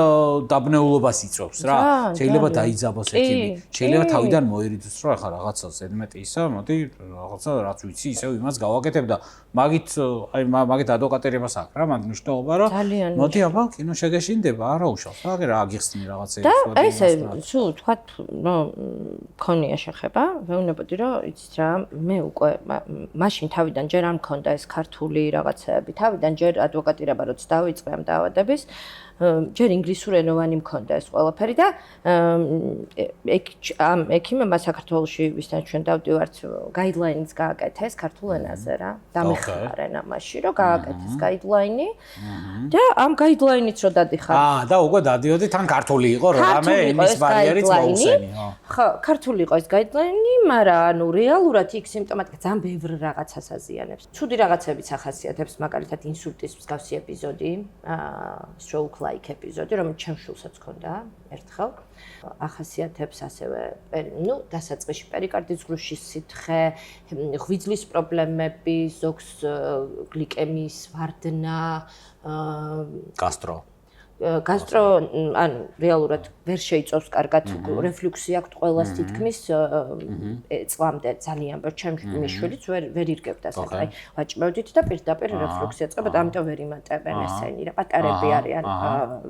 დაბნეულობას იწვევს რა. შეიძლება დაიძაბოს ექიმი, შეიძლება თავიდან მოერიდოს, რომ ახლა რაღაცა ზედმეტი ისა, მოდი რაღაცა რაც ვიცი, ისევ იმას გავაკეთებ და მაგით ადვოკატირებას აქვს რა, მაგ მნიშვნელობა, რომ მოდი აბა კინო შეგეშინდება, არა უშავს. აგერ რა აგიხსნი რაღაცეებს. და ესე თუ თქვა, რომ მქონია შეხება, ვეუბნებოდი, რომ იცით რა, მე უკვე მაშინ თავიდან ჯერ არ მქონდა ეს ქართული რაღაცეები, თავიდან ჯერ ადვოკატირება როც დავიწყე ამ დაავადების ჯერ ინგლისურენოვანი მქონდა ეს ყველაფერი და ამ ექიმებმა საქართველოში ვისთან ჩვენ დავდივართ გაიდლაინს გააკეთეს ქართულ ენაზე რა დამეხმარენ ამაში რომ გააკეთეს გაიდლაინი და ამ გაიდლაინით რო დადიხარ და უკვე დადიოდი თან ქართული იყო რამე იმის ბარიერიც მოусენი ხო ქართული იყო ეს გაიდლაინი მაგრამ ანუ რეალურად იქ სიმპტომატიკა ძალიან ბევრ რაღაცას აზიანებს ცუდი რაღაცებიც ახასიათებს მაგალითად ინსულტის მსგავსი ეპიზოდი stroke like ეპიზოდი, რომელიც ჩემს შულსაც ჰქონდა ერთხელ. ახასიათებს ასევე, ნუ, დასაწყისში პერიკარდის გრუშის სითხე, ღვიძლის პრობლემები, ზოგს გლიკემიის ვარდნა, გასტრო ანუ რეალურად ვერ შეიწევს კარგად რეფლუქსი აქვს ყველას თითქმის წლამდე ძალიან ბევრი ჩემი მიშვილიც ვერ ირგებდა ასე აი ვაჭმევდით და პირდაპირ რეფლუქსი ეწყებოდა ამიტომ ვერ იმატებენ ესენი რა პატარები არიან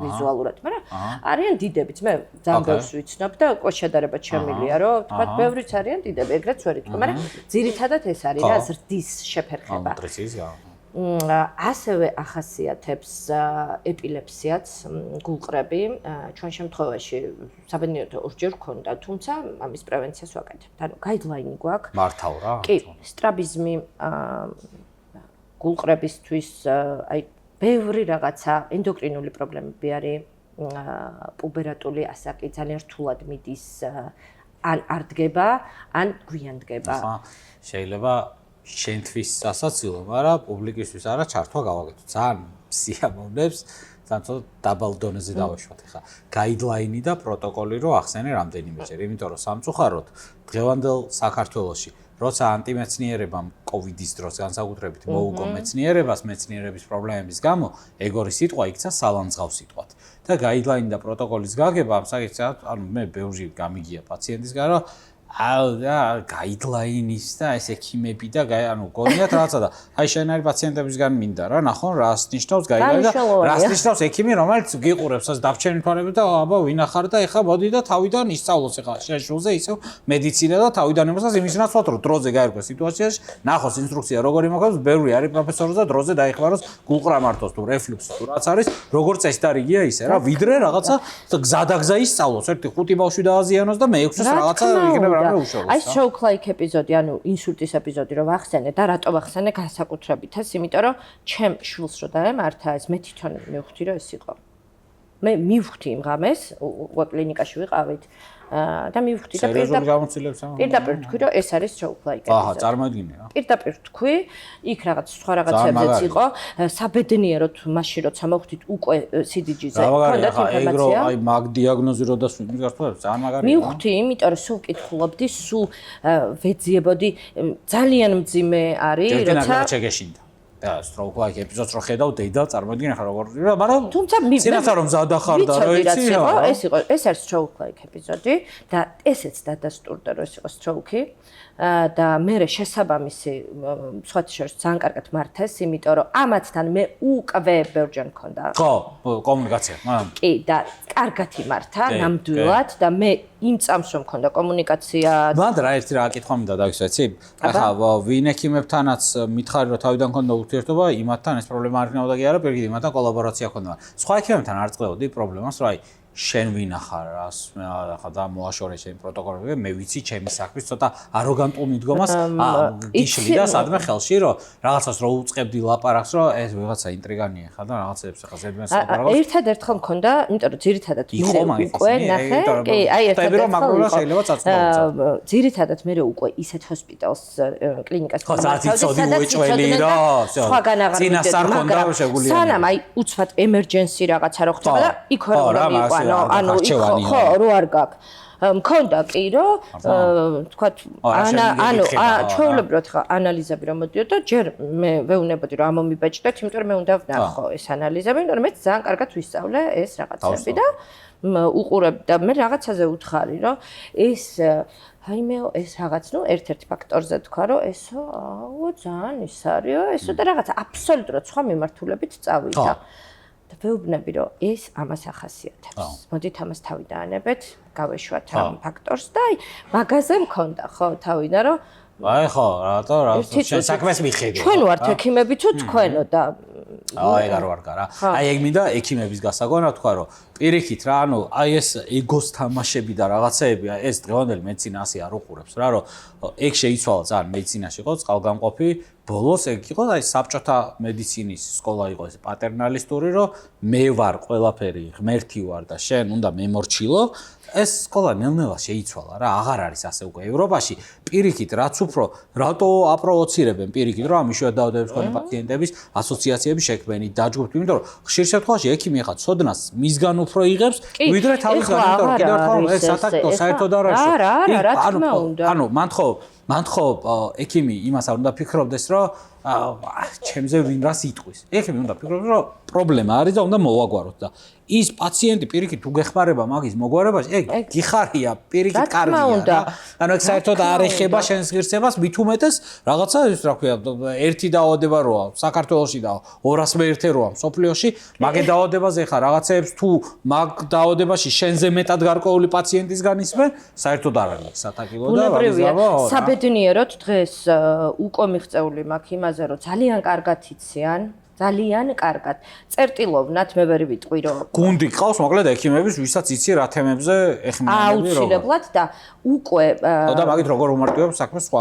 ვიზუალურად მაგრამ არიან დიდებიც მე ძალიან ბევრს ვიცნობ და ყოშადარება ჩემილია რომ თქვა ბევრიც არიან დიდები ეგრეც ვერ იტყვი მაგრამ ძირითადად ეს არის რა ზრდის შეფერხება ასევე ახასიათებს ეპილეფსიაც გულყრები ჩვენ შემთხვევაში საბედნიეროდ ორჯერ გქონდა თუმცა ამის პრევენციას ვაკეთებთ ანუ გაიდლაინი გვაქვს მართავ რა კი სტრაბიზმი გულყრებისთვის აი ბევრი რაღაცა ენდოკრინული პრობლემები არის პუბერატული ასაკი ძალიან რთულად მიდის ან არ დგება ან გვიან დგება შეიძლება შენთვის სასაცილო, მაგრამ პუბლიკისთვის არა ჩართვა გავაკეთოთ. ძალიან სიამოვნებს, ძალიან დაბალ დონეზე დავაშვათ ხა. გაიდლაინი და პროტოკოლი რო ახსენე რამდენიმეჯერ, იმიტომ რომ სამწუხაროდ დღევანდელ საქართველოში, როცა ანტიმეცნიერებამ კოვიდის დროს განსაკუთრებით მოუგო მეცნიერებას, მეცნიერების პრობლემების გამო, ეგორი სიტყვა იქცა სალანძღავ სიტყვად. და გაიდლაინი და პროტოკოლის გაგება ამ საკითხად, ანუ მე ბევრი გამიგია პაციენტისგან, რომ გაიდლაინის და ეს ექიმები და ანუ გონიათ რაღაცა და აი შენ არის პაციენტებისგან მინდა რა ნახონ რას ნიშნავს გაიდლაინი და რას ნიშნავს ექიმი რომელიც გიყურებს ასე დაბჩენი თვალები და აბა ვინახარ და ეხა მოდი და თავიდან ისწავლოს ეხა შეშულზე ისევ მედიცინა და თავიდან იმასაც იმისნაც ვთქვა რომ დროზე გაერქვა სიტუაციაში ნახოს ინსტრუქცია როგორი მოხდეს ბევრი არის პროფესორი და დროზე დაიხმაროს გულყრა მართოს თუ რეფლუქსი თუ რაც არის როგორ წესდარიგია ისე რა ვიდრე რაღაცა გზადაგზა ისწავლოს ერთი 5 ბავშვი დააზიანოს და მე-6-ს რაღაცა იქნება აი შოუ-კლაიკ ეპიზოდი, ანუ ინსულტის ეპიზოდი რო ვახსენე და რატო ვახსენე განსაკუთრებით ეს, იმიტომ რომ ჩემ შვილს რო დაემართა ეს მე თვითონ მივხვდი რომ ეს იყო. მე მივხვდი იმ ღამეს, კლინიკაში ვიყავით და მივხვდი და პირდაპირ თქვი რომ ეს არის შოუ-კლაიკ ეპიზოდი. აჰა, წარმოიდგინე რა. პირდაპირ თქვი, იქ რაღაც სხვა რაღაცებზეც იყო, საბედნიეროდ მაშინ როცა მოვხვდით უკვე CDG-ზე ჰქონდათ ინფორმაცია. აი მაგ დიაგნოზი რო დასვინეს გასწავლებს, ძალიან მაგარია. მივხვდი, იმიტომ რომ სულ კითხულობდი, სულ ვეძიებოდი, ძალიან მძიმე არის, როცა შეგეშინდა. და stroke-like episodes რო ხედავ დედა წარმოიდგინე ხარ როგორ მაგრამ თუმცა წინათა რომ ზადახარ და რა იცი ეს არის stroke-like episode და ესეც დადასტურდა რომ ეს იყო stroke-ი და მე შესაბამისი სხვათა შორის ძალიან კარგად მართეს იმიტომ რომ ამათთან მე უკვე ბევრჯერ მქონდა ხო კომუნიკაცია კი და კარგად იმართა ნამდვილად და მე იმ წამს რომ მქონდა კომუნიკაცია მანდ რა ერთი რა კითხვა მინდა დავისვეცი ახლა ვინ ექიმებთანაც მითხარი რომ თავიდან მქონდა ურთიერთობა იმათთან ეს პრობლემა არ იქნებოდა კი არა პირიქით იმათთან კოლაბორაცია ქონდა სხვა ექიმებთან არ წყვეოდი პრობლემას რომ აი შენ ვინახარ რას მე ახლა და მოაშორე შენ პროტოკოლები მე ვიცი ჩემი საქმის ცოტა აროგანტულ მიდგომას გიშლი და სადმე ხელში რომ რაღაცას რო უწყებდი ლაპარაკს რომ ეს ვიღაცა ინტრიგანია ხა და რაღაცებს ახლა ზედმეს ლაპარაკობს ერთადერთხელ მქონდა იმიტომ რომ ძირითადად მე უკვე ნახე კი აი ერთადერთხელ შეიძლება წაწმოვო ძირითადად მე უკვე ისეთ ჰოსპიტალს კლინიკას სანამ აი უცბად ემერჯენსი რაღაცა რო ხდება და იქ ვერ უნდა მიყვა ანუ ხო რო არ გაქვს მქონდა კი რომ თქვათ ანუ ჩვეულებრივად ხა ანალიზები რომ მოდიოდა და ჯერ მე ვეუბნებოდი რომ ამომიბეჭდეთ იმიტომ რომ მე უნდა ვნახო ეს ანალიზები იმიტომ რომ მე ძალიან კარგად ვისწავლე ეს რაღაცები და უყურებ და მე რაღაცაზე უთხარი რომ ეს აი მე ეს რაღაც ნუ ერთ-ერთი ფაქტორზე თქვა რომ ესო აუ ძალიან ის არისო ესო და რაღაცა აბსოლუტურად სხვა მიმართულებით წავიდა და ვეუბნები რომ ეს ამას ახასიათებს. მოდით ამას თავი დაანებეთ, გავეშვათ ამ ფაქტორს და აი მაგაზე მქონდა ხო თავიდან რომ აი ხო რატო შენ საქმეს მიხედავ. ჩვენ ვართ ექიმები თუ თქვენო და აი ეგ არ ვარ გარა. აი ეგ მინდა ექიმების გასაგონა თქვა რომ პირიქით რა ანუ აი ეს ეგოს თამაშები და რაღაცეები ეს დღევანდელი მედიცინა ასე არ უყურებს რა რომ ეგ შეიცვალა ძალიან მედიცინაში იყო წყალგამყოფი ბოლოს ეგ იყო აი საბჭოთა მედიცინის სკოლა იყო ეს პატერნალისტური რომ მე ვარ ყველაფერი ღმერთი ვარ და შენ უნდა მემორჩილო ეს სკოლა ნელ-ნელა შეიცვალა რა აღარ არის ასე უკვე ევროპაში პირიქით რაც უფრო რატო აპროვოცირებენ პირიქით რომ ამ იშვიათდაავადების მქონე პაციენტების ასოციაციები შექმნით დაჯგუფთ იმიტომ რომ ხშირ შემთხვევაში ექიმი ახლა ცოდნას მისგან უფრო იღებს ვიდრე თავისგან იმიტომ რომ კიდევ ერთხელ ეს სათანადო საერთოდ არ არის არა რა თქმა უნდა ანუ მან ხო მან ხო ექიმი იმას არ უნდა ფიქრობდეს, რომ ჩემზე ვინ რას იტყვის. ექიმი უნდა ფიქრობდეს, რომ პრობლემა არის და უნდა მოვაგვაროთ და ის პაციენტი პირიქით თუ გეხმარება მაგის მოგვარებაში, გიხარია, პირიქით კარგია რა. ანუ ეგ საერთოდ არ ეხება შენს ღირსებას, მით უმეტეს რაღაცა ის რა ქვია, ერთი დაავადება როა საქართველოში და 201 როა მსოფლიოში, მაგე დაავადებაზე ხარ რაღაცეებს თუ მაგ დაავადებაში შენზე მეტად გარკვეული პაციენტისგან ისმენ, საერთოდ არ არის სათაკილო და ბუნებრივია. საბედნიეროდ დღეს უკვე მიღწეული მაქვს იმაზე, რომ ძალიან კარგად იციან ძალიან კარგად. წერტილოვნად მე ვერ ვიტყვი რომ გუნდი ყავს მოკლედ ექიმების, ვისაც იცი რა თემებზე ეხმიანები როგორ. აუცილებლად და უკვე და მაგით როგორ უმარტივებს საქმეს სხვა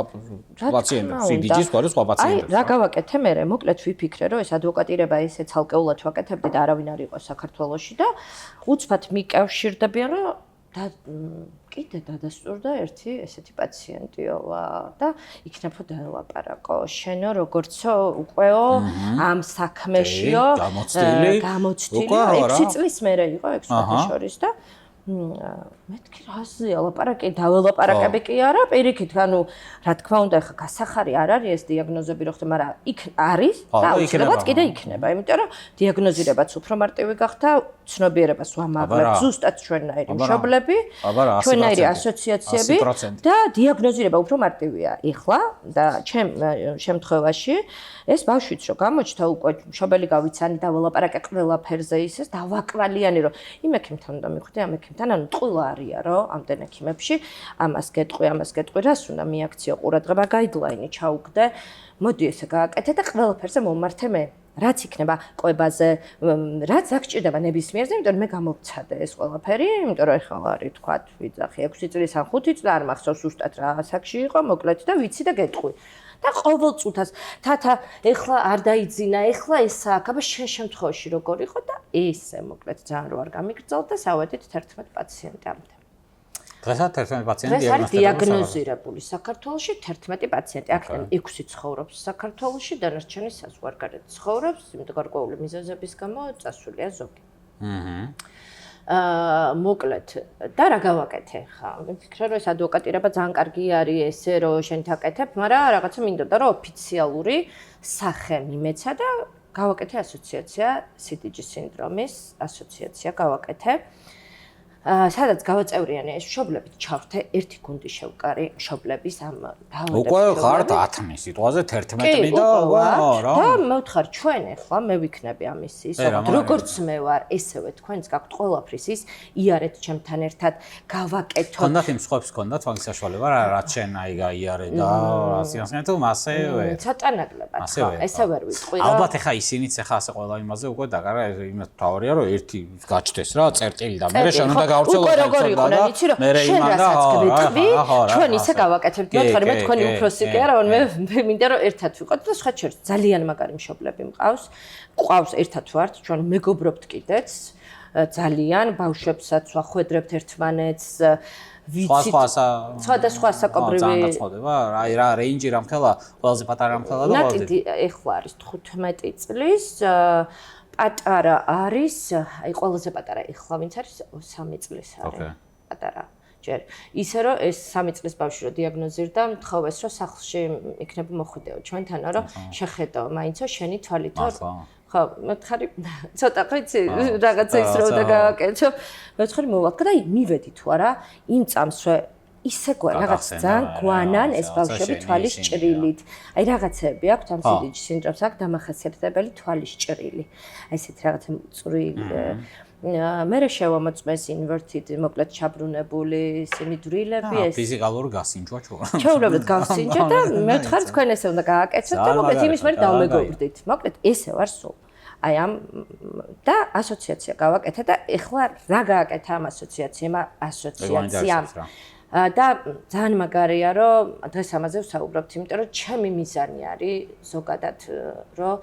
პაციენტებს, CDG-ის სხვა პაციენტებს. აი, რა გავაკეთე მე, მოკლედ ვიფიქრე რომ ეს ადვოკატირება ესე ცალკეულად ვაკეთებდი და არავინ არ იყო საქართველოში და უცბად მიკავშირდებიან რომ და კიდე დადასტურდა ერთი ესეთი პაციენტიო და იქნებო დაელაპარაკო. შენო როგორცო უკვეო ამ საქმეშიო გამოცდილი 6 წლის მერე იყო ეგ სხვა შორის და მეთქი რაზეა ლაპარაკი დაველაპარაკები კი არა პირიქით ანუ რა თქმა უნდა ხა გასახარი არ არის ეს დიაგნოზები რო ხდება მაგრამ იქ არის და უცებად კიდე იქნება იმიტომ რომ დიაგნოზირებაც უფრო მარტივი გახდა ცნობიერებას ვამაღლებთ ზუსტად ჩვენნაირი მშობლები ჩვენნაირი ასოციაციები და დიაგნოზირება უფრო მარტივია ეხლა და ჩემ შემთხვევაში ეს ბავშვიც რო გამოჩნდა უკვე მშობელი გავიცანი დაველაპარაკე ყველაფერზე ისეს დავაკვალიანი რომ იმ ექიმთან უნდა მიხვდე ამ ექიმთან ანუ ტყუილა არია რომ ამდენ ექიმებში ამას გეტყვი რას უნდა მიაქციო ყურადღება გაიდლაინი ჩაუგდე მოდი ესე გააკეთე და ყველაფერზე მომმართე მე რაც იქნება კვებაზე რაც აქ ჭირდება ნებისმიერზე იმიტომ რომ მე გამოვცადე ეს ყველაფერი იმიტომ რომ ეხლა არის თქვა ვიძახი 6 წლის ან 5 წლის არ მახსოვს ზუსტად რა ასაკში იყო მოკლედ და ვიცი და გეტყვი და ყოველ წუთას თათა ეხლა არ დაიძინა ეხლა ესა აქ აბა შენ შემთხვევაში როგორ იყო და ესე მოკლედ ძალიან რო არ გამიგრძელდა სავედით 11 პაციენტი ამდე დღესაც 11 პაციენტი დიაგნოზირებული საქართველოში 11 პაციენტი აქედან 6 ცხოვრობს საქართველოში დანარჩენი საზღვარგარეთ ცხოვრობს იმიტომ გარკვეული მიზეზების გამო წასულია ზოგი მოკლედ და რა გავაკეთე ხა ვფიქრე რომ ეს ადვოკატირება ძალიან კარგი არის ესე რომ შენ თაკეთებ მაგრამ რაღაცა მინდოდა რომ ოფიციალური სახე მიმეცა და გავაკეთე ასოციაცია CDG სინდრომის ასოციაცია გავაკეთე სადაც გავაწევრიანე ეს მშობლებით ჩავრთე ერთი გუნდი შევკარი მშობლების ამ დაავადების უკვე ხართ 10-ი სიტყვაზე 11-ი და რა და მოვთხარ ჩვენ ახლა მე ვიქნები ამის ის როგორც მე ვარ ესევე თქვენც გაქვთ ყველაფრის ის იარეთ ჩემთან ერთად გავაკეთოთ ხონდათ იმ სხვებს ხონდათ მაგის საშუალება რაც შენ აი გაიარე და ასიანსნეთ მასევე ცოტა ნაკლებად ხო ესე ვერ ვიტყვი რა ალბათ ახლა ისინიც ახლა ასე ყველა იმაზე უკვე დაგარა იმას თავარია რომ ერთი გაჩნდეს რა წერტილი და მე შენ უნდა უკვე როგორ იყო რა იცი რომ შენ რასაც გვიტყვი ჩვენ ისე გავაკეთებთ მოთხარი მე თქვენი უფროსი კი არა მე მინდა რომ ერთად ვიყოთ და სხვა შორის ძალიან მაგარი მშობლები მყავს ერთად ვართ ჩვენ მეგობრობთ კიდეც ძალიან ბავშვებსაც ვახვედრებთ ერთმანეთს ვიცით სხვადასხვა საკობრივი განწყობა აი რა რეინჯი რამხელა ყველაზე პატარა რამხელა და ნატი ეხლა არის 15 წლის პატარა არის, აი ყველაზე პატარა ეხლა ვინც არის 3 წლის არის. პატარა. ჯერ ისე რომ ეს 3 წლის ბავშვი რო დიაგნოზირდა, მთხოვეს რომ სახლში იქნება მოხვიდეო ჩვენთანო რომ შეხედო, მაინცო შენი თვალითო ხო, მეთხარი ცოტა ხიცი რაღაცა ის რო უნდა გავაკეთო. მეთხარი მოვაქ და აი მივედი თუ არა, იმ წამსვე ისე რაღაც ძალიან გვანან ეს ბავშვები თვალის ჭრილით. აი რაღაცები აქვთ ამ CDG სინდრომს აქვს დამახასიათებელი თვალის ჭრილი. აი ესეთ რაღაცა წვრილი მე შევამოწმეს inverted მოკლედ ჩაბრუნებული ისინი დრილები ეს ფიზიკალური გასინჯვა ჩვეულებრივ გასინჯა და მე ვთხარ თქვენ ესე უნდა გააკეთოთ და მოკლედ იმის მე დავმეგობრდით. მოკლედ ესე ვარ სულ. აი ამ და ასოციაცია გავაკეთე და ეხლა რა გააკეთა ამ ასოციაციამ და ძალიან მაგარია რომ დღეს ამაზე ვსაუბრობთ, იმიტომ რომ ჩემი მიზანი არის ზოგადად რომ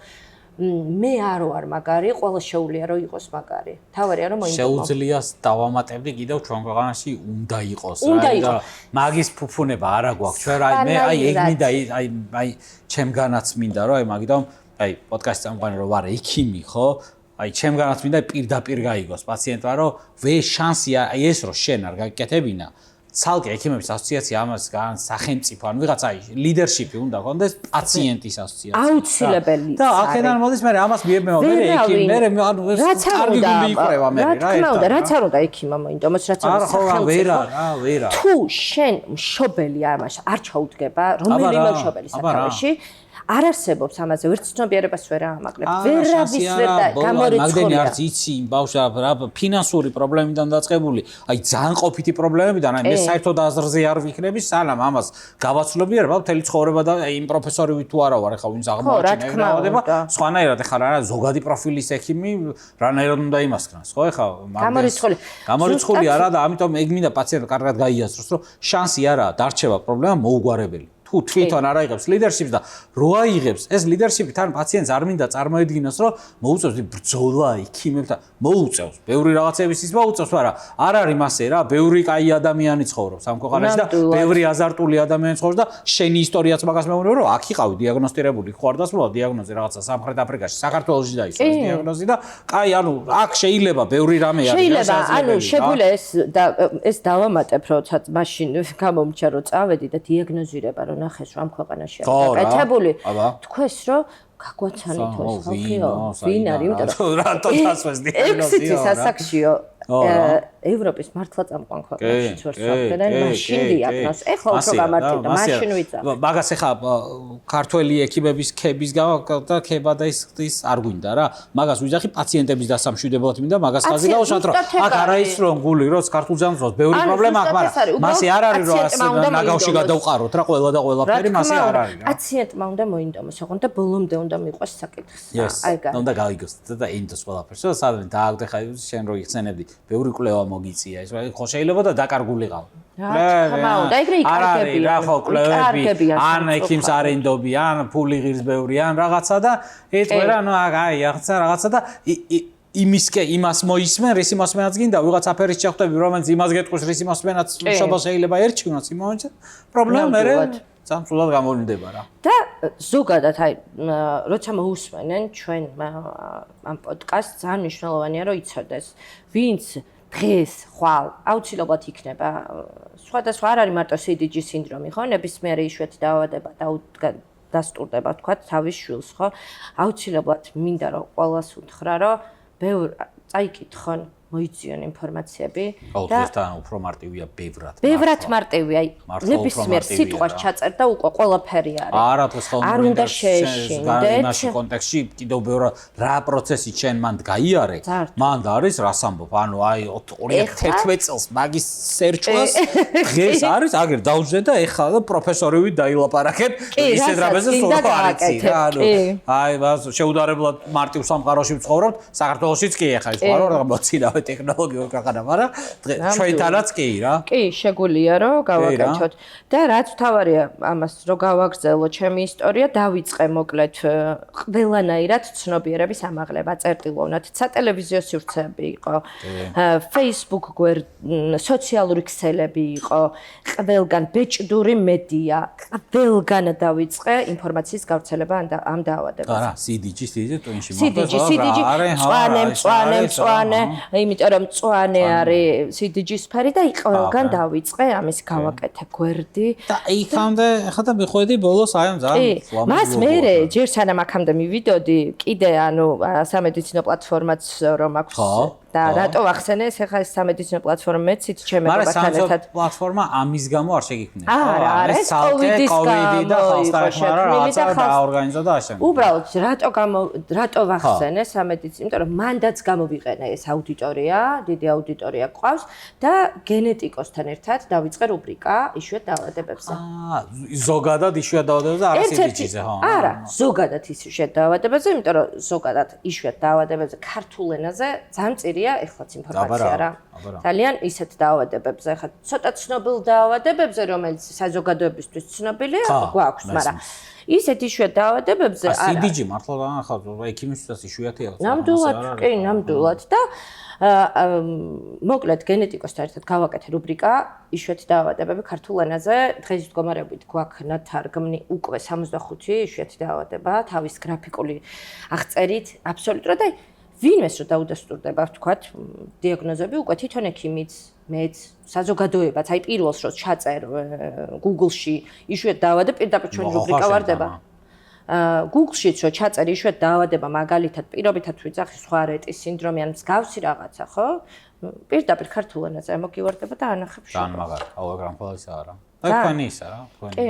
მე არ ვარ მაგარი, ყველა შეუძლია რომ იყოს მაგარი. თავარია რომ მოინდომო. შეუძლია დავამატებდი კიდევ ჩვენ ქვეყანაში უნდა იყოს რა. მაგის ფუფუნება არა გვაქვს. ჩვენ მე აი ეგ მინდა აი ჩემგანაც მინდა რომ აი მაგიტომ აი პოდკასტი წამყვანი რომ ვარ ექიმი ხო? აი ჩემგანაც მინდა პირდაპირ გაიგოს პაციენტმა რომ ვე შანსია აი ეს რომ შენ არ გაკეთებინა ცალკე ექიმების ასოციაცია ამას სახელმწიფო ან ვიღაცა ლიდერშიპი უნდა კონდეს პაციენტის ასოციაცია. აუცილებელი. და აქედან მოდის მე ამას მიებმევა მე ექიმი მე ანუ კარგი გული იყრევა მე რა. რა თქმა უნდა, რაც არ უნდა ექიმმა მოინდომოს, რაც არ უნდა სახელმწიფო. ვერა. თუ შენ მშობელი ამას არ ჩაუდგება, რომელიმე მშობელი სათავეში არ არსებობს ამაზე ვერც ცნობიერებას ვერ აამაყლებ. ვერავის ვერ გამორიცხულია. მაგდენი არც იცი ბავშვა რა ფინანსური პრობლემიდან დაწყებული, აი ძალიან ყოფითი პრობლემებიდან, აი მე საერთოდ აზრზე არ ვიქნები, სანამ ამას გავაცნობიერებ, მთელი ცხოვრება და იმ პროფესორი თუ არა ვარ, ეხლა ვინც აღმოაჩინა რაოდენობა, სხვანაირად ეხლა რა ზოგადი პროფილის ექიმი რანაირად უნდა იმასქნას, ხო ეხლა გამორიცხული არა და ამიტომ ეგ მინდა პაციენტს კარგად გაიაზროს, რომ შანსი არაა დარჩება პრობლემა მოუგვარებელი. თუ თვითონ არ აიღებს ლიდერშიპს და რო აიღებს ეს ლიდერშიპი თან პაციენტს არ მინდა წარმოედგინოს რომ მოუწევს ბრძოლა ექიმებთან მოუწევს ბევრი რაღაცების ის მოუწევს მაგრამ არ არის მასე რა ბევრი კაი ადამიანი ცხოვრობს ამ ქვეყანაში და ბევრი აზარტული ადამიანი ცხოვრობს და შენი ისტორიაც მაგას მეუბნება რომ აქ იყავი დიაგნოსტირებული ხო არ დასმოლა დიაგნოზი რაღაცა სამხრეთ აფრიკაში საქართველოში დაისვეს დიაგნოზი და კაი ანუ აქ შეიძლება ბევრი რამე არის შეიძლება ანუ შეგვიძლია ეს დავამატებ როდესაც მაშინ გამომჩა რომ წავედი და დიაგნოზირება რომ ნახეს რომ ამ ქვეყანაში არის გაკეთებული თქვეს რომ გაგვაცანით ეს ხალხიო ვინ არის იმიტომ რომ რატო დასვეს დიაგნოზი ექსიტის ასაკშიო ევროპის მართლა წამყვან ქვეყნებშიც ვერ სწავლდნენ მაშინ დიაგნოზ ეხლა უფრო გამარტივდა მაშინ ვიწავ მაგას ეხა ქართველი ექიმების ქების და ქება და ის არ გვინდა რა მაგას ვიძახი პაციენტების დასამშვიდებლად მინდა მაგას ხაზი გავუშავთ რომ აქ არა ის რომ გული როც ქართულ ჯანმრთელობას ბევრი პრობლემა აქვს მაგრამ მასე არ არის რომ ასე ნაგავში გადავყაროთ რა ყველა და ყველაფერი მასე არ არის რა პაციენტმა უნდა მოინდომოს ოღონდ და ბოლომდე უნდა მიყვას საკითხს აი გა უნდა გავიგოს და ენდოს ყველაფერს რომ სადმე დააგდე ხა შენ რო იხსენებდი ბევრი კვლევა მოგიწია ეს ხო შეიძლება და დაკარგულიყავ რა ხო კვლევები ან ექიმს არ ენდობი ან ფული ღირს ბევრი ან რაღაცა და ეტყვერა ნუ აი რაღაცა და იმას მოისმენ რის იმასმენაც გინდა ვიღაც აფერის ჩახვდები რომელიც იმას გეტყვის რის იმასმენაც შობა შეიძლება ერჩივნოს იმ მომენტში პრობლემა მე სამწულად გამოვლინდება რა და ზოგადად აი როცა მოусმენენ ჩვენ ამ პოდკასტს ძალიან მნიშვნელოვანია რომ იცოდეს ვინც დღეს ხვალ აუცილებლად იქნება სხვადასხვა არ არის მარტო CDG სინდრომი ხო ნებისმიერი იშვიათი დაავადება დასტურდება თქვა თავის შვილს ხო აუცილებლად მინდა რომ ყველას უთხრა რომ ბევრ წაიკითხონ მოიწიონ ინფორმაციები და ერთთან უფრო მარტივია ბევრად მარტივია ნებისმიერ სიტყვას ჩაწერ და უკვე ყველაფერი არის არა დღეს ხოლმე არ უნდა შეეშინდეთ იმაში კონტექსტში კიდევ ბევრ რა პროცესი ჩვენ მანდ გაიარე მანდ არის რას ამბობ ანუ აი 2011 წელს მაგის სერჩვას დღეს არის აგერ დაუჯდე და ეხლა პროფესორივით დაილაპარაკებ ისეთ რამეზე სულ არ იცი რა ანუ აი შეუდარებლად მარტივ სამყაროში ვცხოვრობთ საქართველოშიც კი ეხლა ის ვარო რა მოცინავ ტექნოლოგიურ ქვეყანა, მაგრამ ჩვენთანაც კი რა. კი, შეგვიძლია რომ გავაკეთოთ. და რაც თავარია ამას რომ გავაგრძელო ჩემი ისტორია, დავიწყე მოკლედ ყველანაირად ცნობიერების ამაღლება, წერტილოვნად, სატელევიზიო სივრცეები იყო, Facebook სოციალური ქსელები იყო, ყველგან ბეჭდური მედია, ყველგან დავიწყე ინფორმაციის გავრცელება ამ დაავადებაზე. არა, CDG ტვინში მწვანე იმიტომ რომ მწვანე არის CDG სფერი და ყველგან დავიწყე ამის გავაკეთე გვერდი და იქამდე ახლა და მიხვედი ბოლოს აი ამ ძალიან მას მერე ჯერ სანამ აქამდე მივიდოდი კიდე ანუ სამედიცინო პლატფორმაც რომ აქვს და რატო ვახსენე ეს ახლა ეს სამედიცინო პლატფორმა მეცით ჩემებთან ერთად პლატფორმა ამის გამო არ შეგიქმნა არა ეს COVID-ი და რაღაცა დაორგანიზდა და აშენდა უბრალოდ რატო ვახსენე სამედიცინო იმიტომ რომ მანდაც გამოვიყენე ეს აუდიტორია დიდი აუდიტორია ყავს და გენეტიკოსთან ერთად დავიწყე რუბრიკა იშვიათ დაავადებებზე ზოგადად იშვიათ დაავადებებზე არა CDG-ზე ხო არა ზოგადად იშვიათ დაავადებებზე იმიტომ რომ ზოგადად იშვიათ დაავადებებზე ქართულ ენაზე ძალიან მწირია ეხლაც ინფორმაცია რა ძალიან ისეთ დაავადებებზე ხა ცოტა ცნობილ დაავადებებზე რომელიც საზოგადოებისთვის ცნობილია გვაქვს მაგრამ ისეთ იშვიათ დაავადებებზე არა CDG მართლა ახლა ექიმისთვისაც იშვიათია ნამდვილად და მოკლედ გენეტიკოსთან ერთად გავაკეთე რუბრიკა იშვიათი დაავადებები ქართულ ენაზე დღეს მდგომარეობით გვაქვს ნათარგმნი უკვე 65 იშვიათი დაავადება თავის გრაფიკული აღწერით აბსოლუტურად და ვინმეს რომ დაუდასტურდება, ვთქვათ, დიაგნოზები, უკვე თვითონ ექიმიც, მეც, საზოგადოებაც, აი პირველს რო ჩაწერ Google-ში, იშვიათ დაავადება, პირდაპირ ჩვენი რუბრიკა ვარდება. Google-შიც რო ჩაწერი, იშვიათ დაავადება, მაგალითად, პირობითად ვიძახი სხვა რეტის სინდრომი ან მსგავსი რაღაცა, ხო? პირდაპირ ქართულ ენაზე მოგივარდება და ანახებ შეგა. ძალიან მაგარი, ჰოლოგრამ ფაილისა არა. აი თქვენი ისა რა, თქვენი. კი.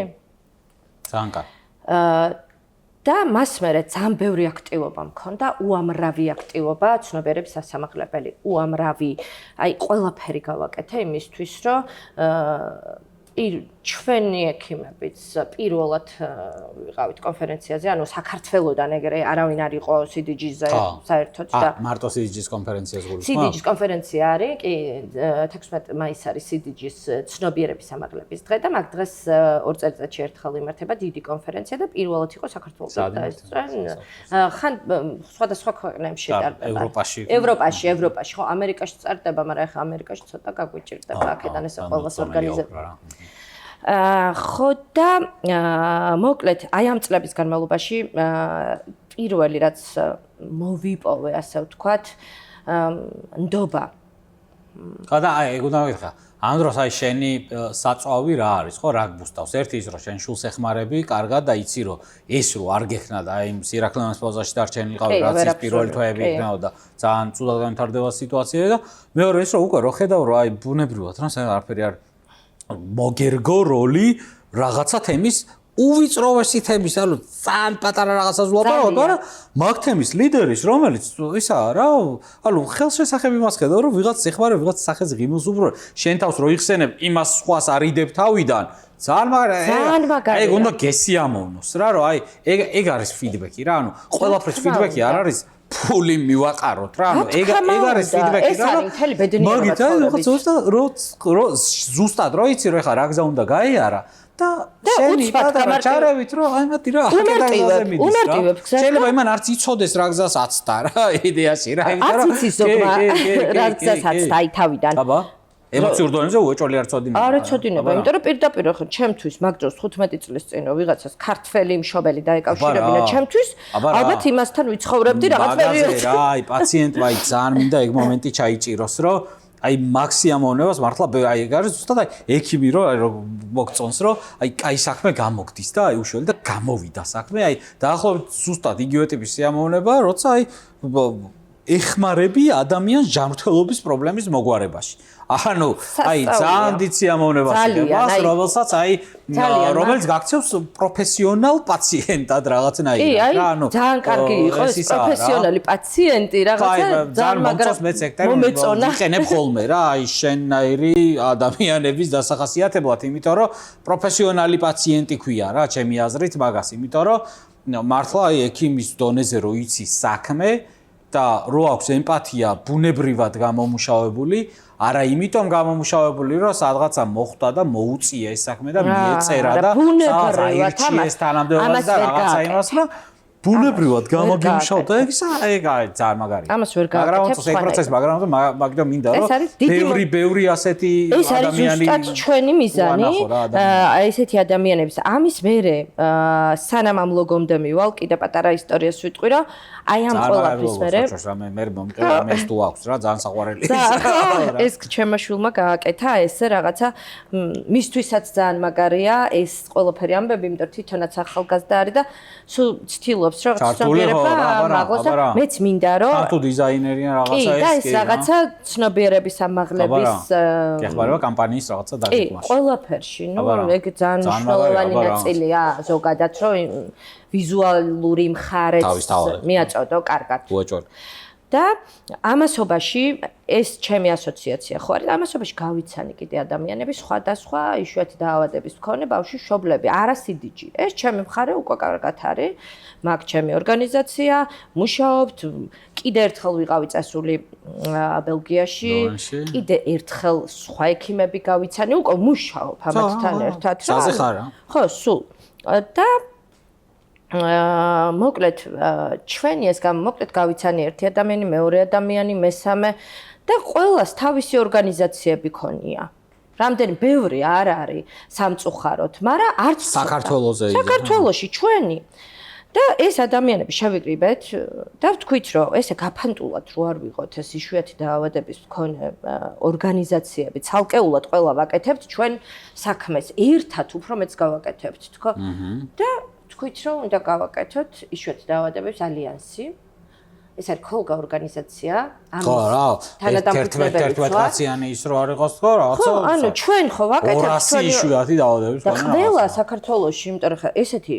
ძალიან კარგი. და მას მერე ძალიან ბევრი აქტივობა მქონდა, უამრავი აქტივობა, ცნობიერების სასამართლებელი, უამრავი, აი ყველაფერი გავაკეთე იმისთვის, რომ ჩვენი ექიმებიც პირველად ვიყავით კონფერენციაზე, ანუ საქართველოდან ეგრე არავინ არ იყო CDG-ზე საერთოდ და მარტო CDG-ის კონფერენციას გულისხმობ? CDG-ის კონფერენცია არის, კი, 16 მაისს არის CDG-ის ცნობიერების სამაღლების დღე და მაგ დღეს 2 წელიწადში ერთხელ იმართება დიდი კონფერენცია და პირველად იყო საქართველოს დაესწრენ. ხან სხვადასხვა ქვეყნებში ტარდება. ევროპაში, ხო, ამერიკაში წარდება, მაგრამ ახლა ამერიკაში ცოტა გაგვიჭირდება აქედან ესე ყველას ორგანიზება. ხო და მოკლედ აი ამ წლების განმავლობაში პირველი რაც მოვიპოვე ასე ვთქვათ ნდობა. ხა და აი ეგ უნდა ვიხა. ამ დროს აი შენი საწვავი რა არის, ხო, რა გბუსტავს? ერთი ის რომ შენ შულს ეხმარები, კარგად და იცი რომ ეს რო არ გეხნა და აი სირაქლემას პოზაში დარჩენილიყავი, რაც ის პირველი თვეები იქნებოდა, ძალიან ცუდად განვითარდება სიტუაცია და მეორე ის რომ უკვე რო ხედავ რომ აი ბუნებრივად რა არაფერი არ მოგერგო როლი რაღაცა თემის უვიწროვესი თემის, ანუ ძალიან პატარა რაღაცას ვლაპარაკობ, მაგრამ მაგ თემის ლიდერის, რომელიც ისაა რა, ანუ ხელშესახები მას ხედავ, რომ ვიღაც ეხმარება, ვიღაც სახეს ღიმილს უბრუნებ, შენ თავს რო იხსენებ, იმას სხვას არიდებ თავიდან, ძალიან მაგარი. ეგ უნდა გესიამოვნოს რა, რომ აი ეგ არის ფიდბექი რა, ანუ ყველაფრის ფიდბექი არ არის ფული მივაყაროთ რა, ანუ ეგ არის ფიდბექი რა. მაგით აი ზუსტად რო იცი რომ ეხლა რა გზა უნდა გაიარა და შენი ჩარევით რომ აი მათი რა აკეთებაზე მიდის რა. შეიძლება იმან არც იცოდეს რა გზას აცდა რა იდეაში რა, იმიტომ რომ არც იცის ზოგმა რა გზას აცდა აი თავიდან. აბა ემოციურ დონეზე უეჭველი არ წოდინება. არ წოდინება, იმიტომ რომ პირდაპირ ხო ჩემთვის მაგ დროს 15 წლის წინ რო ვიღაცას ქართველი მშობელი დაეკავშირებინა ჩემთვის, ალბათ იმასთან ვიცხოვრებდი რაღაც პერიოდში. რა, აი პაციენტმა აი ძალიან მინდა ეგ მომენტი ჩაიჭიროს, რომ აი მაქსიმუმონებას მართლა აი ეგ არის ზუსტად აი ექიმი რომ მოგწონს რომ აი კაი საქმე გამოგდის და აი უშუალოდ და გამოვიდა საქმე აი დაახლოებით ზუსტად იგივე ტიპის სიამოვნება როცა აი ეხმარები ადამიანს ჯანმრთელობის პრობლემის მოგვარებაში. ანუ აი ძალიან დიდ სიამოვნებას იღებას, რომელსაც აი რომელიც გაქცევს პროფესიონალ პაციენტად რაღაცნაირად რა, ანუ ძალიან კარგი იყო ეს პროფესიონალი პაციენტი რაღაცა ძალიან მაგრამ მეც ეგ ტერმინი ვიყენებ ხოლმე რა, აი შენნაირი ადამიანების დასახასიათებლად, იმიტომ რომ პროფესიონალი პაციენტი ქვია რა, ჩემი აზრით მაგას, იმიტომ რომ მართლა აი ექიმის დონეზე რო იცი საქმე და რო აქვს ემპათია ბუნებრივად გამომუშავებული, არა იმიტომ გამომუშავებული, რომ სადღაცა მოხვდა და მოუწია ეს საქმე და მიეწერა და სადღაცა აირჩიეს თანამდებობას და რაღაცა იმას და ბუნებრივად გამოგიმუშავდა ეგ არის ძალიან მაგარი. ამას ვერ გავაკეთებ. მაგრამ ეს პროცესი, მაგრამ მინდა რომ ბევრი ასეთი ადამიანი ეს არის ზუსტად ჩვენი მიზანი. აი ესეთი ადამიანების. ამის მერე სანამ ამ ლოგომდე მივალ, კიდე პატარა ისტორიას ვიტყვი, რომ აი ამ ყველაფრის მერე მე მომყევი ამას თუ აქვს რა, ძალიან საყვარელი. ეს ჩემმა შვილმა გააკეთა ესე რაღაცა მისთვისაც ძალიან მაგარია ეს ყველაფერი ამბები, იმიტომ რომ თვითონაც ახალგაზრდა არის და სულ ცდილობს რომ ცნობიერება მაღლოს და მეც მინდა რომ თუ დიზაინერია რაღაცა ეს და ეს რაღაცა ცნობიერების ამაღლების გეხმარება კამპანიის რაღაცა დაგეგმვაში. ყველაფერში, ნუ ეგ ძალიან მნიშვნელოვანი ნაწილია ზოგადად რომ ვიზუალური მხარეც მიაწოდო კარგად. უეჭველი. და ამასობაში ეს ჩემი ასოციაცია ხო არის, ამასობაში გავიცანი კიდე ადამიანები სხვადასხვა იშვიათი დაავადების მქონე ბავშვი მშობლები, არა CDG. ეს ჩემი მხარე უკვე კარგად არის, მაგ ჩემი ორგანიზაცია, მუშაობთ, კიდე ერთხელ ვიყავი წასული ბელგიაში, კიდე ერთხელ სხვა ექიმები გავიცანი, უკვე მუშაობ ამათთან ერთად რა. საზე ხარა? ხო, სულ. და მოკლედ ჩვენი ეს მოკლედ გავიცანი ერთი ადამიანი, მეორე ადამიანი, მესამე და ყველას თავისი ორგანიზაციები ქონია. რამდენი ბევრი არ არის სამწუხაროდ, მაგრამ არც საქართველოზე საქართველოში ჩვენი. და ეს ადამიანები შევიკრიბეთ და ვთქვით, რომ ესე გაფანტულად რო არ ვიღოთ ეს იშვიათი დაავადების მქონე ორგანიზაციები, ცალკეულად ყველა ვაკეთებთ ჩვენ საქმეს, ერთად უფრო მეც გავაკეთებთ, თქო? და ვთქვით, რომ უნდა გავაკეთოთ იშვიათი დაავადების ალიანსი. ეს არის ხოლგა ორგანიზაცია, ხო რა, ერთმეტ-კაციანი ის რო არ იყოს თქო, რაღაცა. ხო, ანუ ჩვენ ხო ვაკეთებთ 200 იშვიათი დაავადების და ყველა საქართველოში, იმიტომ რომ ესეთი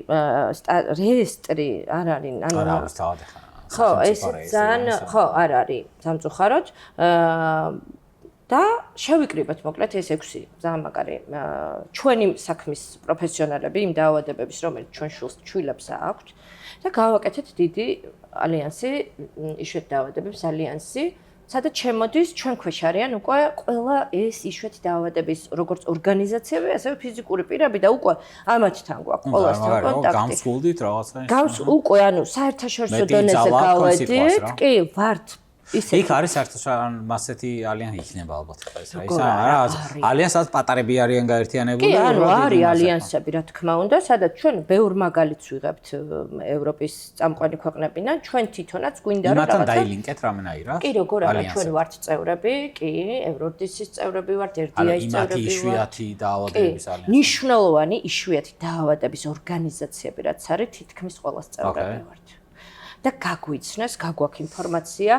რეესტრი არ არის, ანუ რა არის თავად ხა. ხო, ეს ძალიან ხო არ არის სამწუხაროდ და შევიკრიბეთ მოკლედ ეს 6 ძალიან მაგარი ჩვენი საქმის პროფესიონალები იმ დაავადებების რომელიც ჩვენ შვილებს აქვთ და გავაკეთეთ დიდი ალიანსი იშვიათი დაავადებების ალიანსი სადაც შემოდის ჩვენ ქვეშ არიან უკვე ყველა ეს იშვიათი დაავადების როგორც ორგანიზაციები ასევე ფიზიკური პირები და უკვე ამათთან გვაქვს ყველასთან კონტაქტი გამსულდით რაღაცა უკვე ანუ საერთაშორისო დონეზე გავედით კი ვართ იქ არის საერთაშორისო მასეთი ალიანსი იქნება ალბათ ეს რა ისა არა ალიანსად პატარები არიან გაერთიანებული კი ანუ არის ალიანსები რა თქმა უნდა სადაც ჩვენ ბევრ მაგალითს ვიღებთ ევროპის წამყვანი ქვეყნებიდან ჩვენ თვითონაც გვინდა რომ რაღაცა დაილინკეთ რამენაირად კი როგორ არა ჩვენ ვართ წევრები კი ევროდისის წევრები ვართ RDI-ის წევრები ვართ იშვიათი დაავადების ალიანსი ნიშნულოვანი იშვიათი დაავადების ორგანიზაციები რაც არის თითქმის ყველას წევრები ვართ და გაგვიცნეს, გაგვაქვს ინფორმაცია,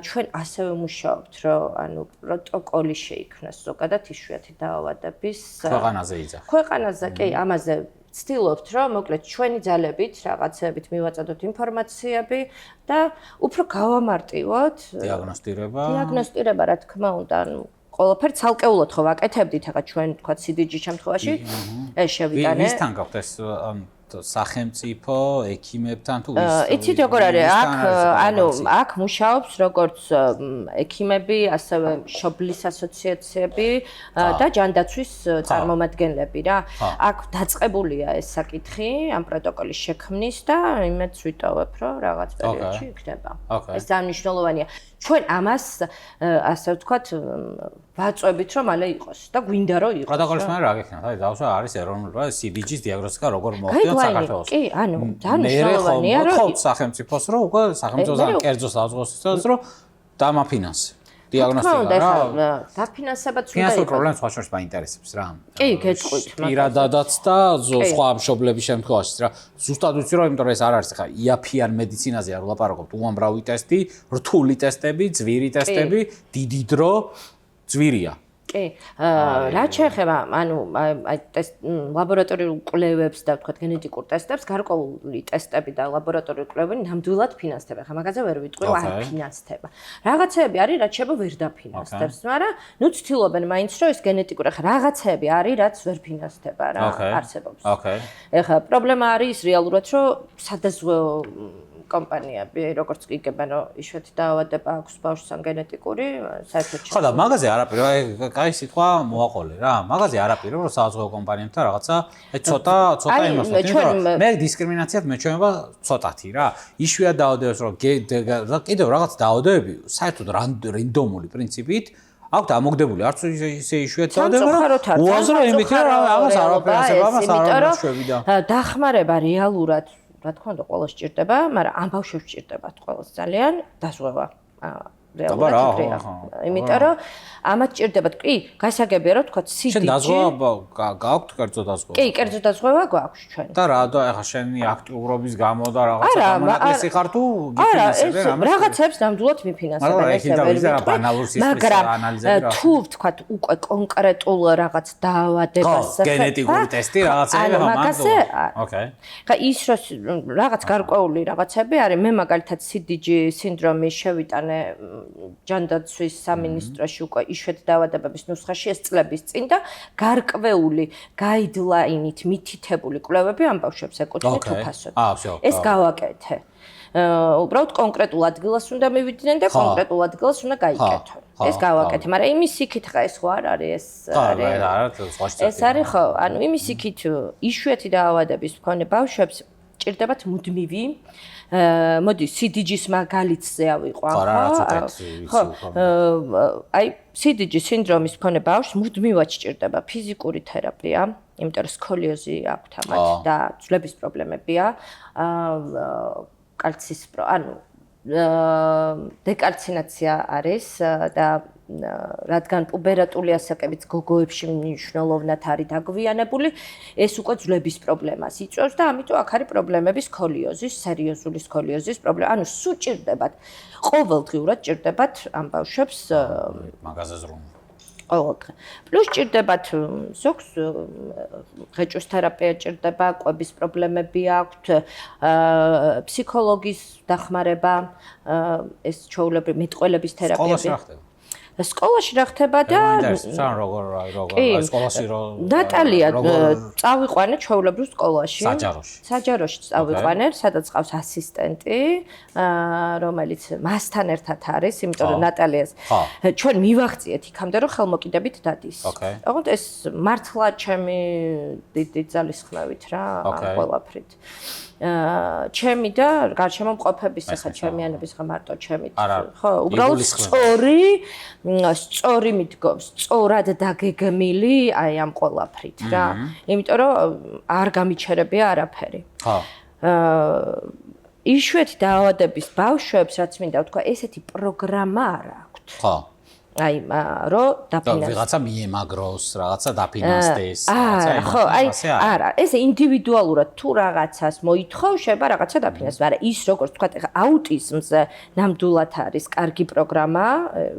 ჩვენ ასევე ვმუშაობთ, რომ ანუ პროტოკოლი შეიქმნას ზოგადად იშვიათი დაავადების ქვეყანაზე იძახ. ქვეყანაზე, კი, ამაზე ვცდილობთ, რომ მოკლედ ჩვენი ძალებით, რაღაცებით მივაწოდოთ ინფორმაციები და უფრო გავამარტივოთ დიაგნოსტირება, რა თქმა უნდა, ანუ ყველაფერი ცალკეულად ხო ვაკეთებდით, ახლა ჩვენ თქვა CDG შემთხვევაში ეს შევიტანე. ვისთან გაქვთ ეს სახელმწიფო ექიმებთან თუ იცით როგორ არის აქ ანუ აქ მუშაობს როგორც ექიმები ასევე მშობლის ასოციაციები და ჯანდაცვის წარმომადგენლები რა აქ დაწყებულია ეს საკითხი ამ პროტოკოლის შექმნის და იმედს ვიტოვებ რომ რაღაც პერიოდში იქნება ეს ძალიან მნიშვნელოვანია ჩვენ ამას ასე ვთქვათ ვაწვევით რომ მალე იყოს და გვინდა რომ იყოს პროტოკოლის მაგრამ რა გექნათ აი დავსვა არის ეროვნული CDG-ის დიაგნოსტიკა როგორ მოხდათ საქართველოს კი ანუ ძალიან მნიშვნელოვანია რომ ხო სახელმწიფოს რომ უკვე სახელმწიფოსთან კერძო საზღვაოსაც რომ დამაფინანსე დიაგნოსტიკა რა დაფინანსებაც უნდა ფინანსურ პრობლემებს სხვა შორის მაინტერესებს რა კი გეტყვით პირადადაც და სხვა მშობლების შემთხვევაშიც რა ზუსტად ვიცი რომ იმიტომ რომ ეს არ არის ხა იაფიან მედიცინაზე არ ვლაპარაკობთ უამრავი ტესტი რთული ტესტები ძვირი ტესტები დიდი დრო ძვირია კი, რაც შეეხება, ანუ აი ლაბორატორიულ კვლევებს და ვთქვათ გენეტიკურ ტესტებს, გარკვეული ტესტები და ლაბორატორიული კვლევები ნამდვილად ფინანსდება. ხა მაგაზე ვერ ვიტყვი, რომ არ ფინანსდება. რაღაცეები არის, რაც შეიძლება ვერ დაფინანსდებს, მაგრამ ნუ ცდილობენ მაინც რომ ეს გენეტიკური ხა რაღაცეები არის, რაც ვერ ფინანსდება რა, არსებობს. ეხლა პრობლემა არის რეალურად, რომ სადაზღვეო კომპანიები როგორც იგებენ რომ იშვიათი დაავადება აქვს ბავშვთან გენეტიკური საერთოდ ხო და მაგაზე არაფერი კაი სიტყვა მოაყოლე რა მაგაზე არაფერი რომ საზღვაო კომპანიებთან რაღაცა ცოტა იმასთან მე დისკრიმინაციად მეჩვენება ცოტათი რა იშვიათ დაავადებას რომ კიდევ რაღაც დაავადებები საერთოდ რანდომული პრინციპით აქვთ ამოგდებული არც ისე იშვიათი დაავადება უაზრო იმით რომ ამას არაფერი ამას არ შვებიდა დახმარება რეალურად რა თქმა უნდა ყველას სჭირდება, მაგრამ ამ ბავშვებს სჭირდებათ ყველას ძალიან დაზღვევა. რეალურად. იმიტომ რომ ამათ სჭირდებათ, კი, გასაგებია რომ თქვა CDG. შენ დაზღვევა გააქვთ კერძო დაზღვევა? კი, კერძო დაზღვევა გვაქვს ჩვენ. და რა ახლა შენი აქტიურობის გამო და რაღაცა გამონაკლისი ხარ თუ გიფინანსებენ ამას? რაღაცებს ნამდვილად მიფინანსებენ ესე ვერ ვიტყვი. მაგრამ თუ ვთქვათ უკვე კონკრეტულ რაღაც დაავადებას გენეტიკური ტესტი რაღაცები მაგაზე ოკეი. ხა ის რაღაც გარკვეული რაღაცები არის მე მაგალითად CDG სინდრომი შევიტანე ჯანდაცვის სამინისტროში უკვე იშვიათი დაავადებების ნუსხაში ეს წლების წინ და გარკვეული გაიდლაინით მითითებული კვლევები ამ ბავშვებს ეკუთვნით უფასოდ. ეს გავაკეთე. უბრალოდ კონკრეტულ ადგილას უნდა მივიდნენ და კონკრეტულ ადგილას უნდა გაიკეთონ. ეს გავაკეთე, მაგრამ იმის იქით ხა ეს ხო არ არის ეს არის ხო, ანუ იმის იქით იშვიათი დაავადების მქონე ბავშვებს ჭირდებათ მუდმივი მოდი CDG-ის მაგალითზე ავიყო ხო აი CDG სინდრომის მქონე ბავშვს მუდმივად სჭირდება ფიზიკური თერაპია იმიტომ რომ სკოლიოზი აქვთ ამათ და ძვლების პრობლემებია. კალცის დეკალცინაცია არის და რადგან პუბერატული ასაკებიც გოგოებში მნიშვნელოვნად არის დაგვიანებული, ეს უკვე ძვლების პრობლემას იწვევს და ამიტომ აქ არის პრობლემები სკოლიოზის, სერიოზული სკოლიოზის პრობლემა. ანუ სულ ჭირდებათ, ყოველდღიურად ჭირდებათ ამ ბავშვებს მაგაზე ზრუნვა. ყოველდღე. პლუს ჭირდებათ ზოგს ღეჭვის თერაპია ჭირდება, ყვების პრობლემები აქვთ, ფსიქოლოგის დახმარება, ეს ჩვეულებრივი მეტყველების თერაპიები. სკოლაში რა ხდება და როგორ სკოლაში ნატალია წავიყვანე ჩვეულებრივ სკოლაში. საჯაროში წავიყვანე, სადაც ყავს ასისტენტი, რომელიც მასთან ერთად არის, იმიტომ რომ ნატალიას ჩვენ მივახციეთ იქამდე რომ ხელმოკიდებით დადის. ოღონდ ეს მართლა ჩემი დიდი ძალისხმევით რა ყველაფრით. ჩემი და გარშემო მყოფების ახლა ჩემიანების ხა მარტო ჩემით ხო უბრალოდ სწორი მიდგომს სწორად დაგეგმილი აი ამ ყველაფრით რა იმიტომ რომ არ გამიჩერებია არაფერი ხო იშვიათი დაავადების ბავშვებს რაც მინდა ვთქვა ესეთი პროგრამა არ აქვთ ხო აი რომ დაფინანსდეს ვიღაცა მიემაგროს რაღაცა დაფინანსდეს ხო აი არა ეს ინდივიდუალურად თუ რაღაცას მოითხოვ შეიძლება რაღაცა დაფინანსდეს მაგრამ ის როგორც თქვა ეხა აუტიზმზე ნამდვილად არის კარგი პროგრამა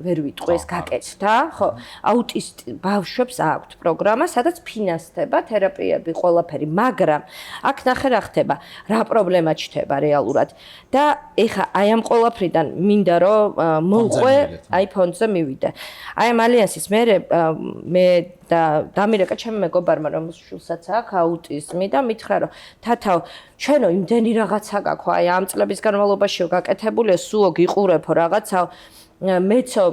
ვერ ვიტყვი ეს გაკეთდა ხო აუტისტ ბავშვებს აქვთ პროგრამა სადაც ფინანსდება თერაპიები ყველაფერი მაგრამ აქ ნახე რა ხდება რა პრობლემა ჩნდება რეალურად და ეხა აი ამ ყველაფრიდან მინდა რომ მოვყვე აი ფონდზე მივიდე აი ამ ალიანსის მე და დამირეკა ჩემი მეგობარმა რომელს შულსაც აქვს აუტიზმი და მითხრა რომ თათავ ჩვენო იმდენი რაღაცა გაქვს აი ამ წლების განმავლობაშიო გაკეთებულია სუო გიყურებო რაღაცა მეცო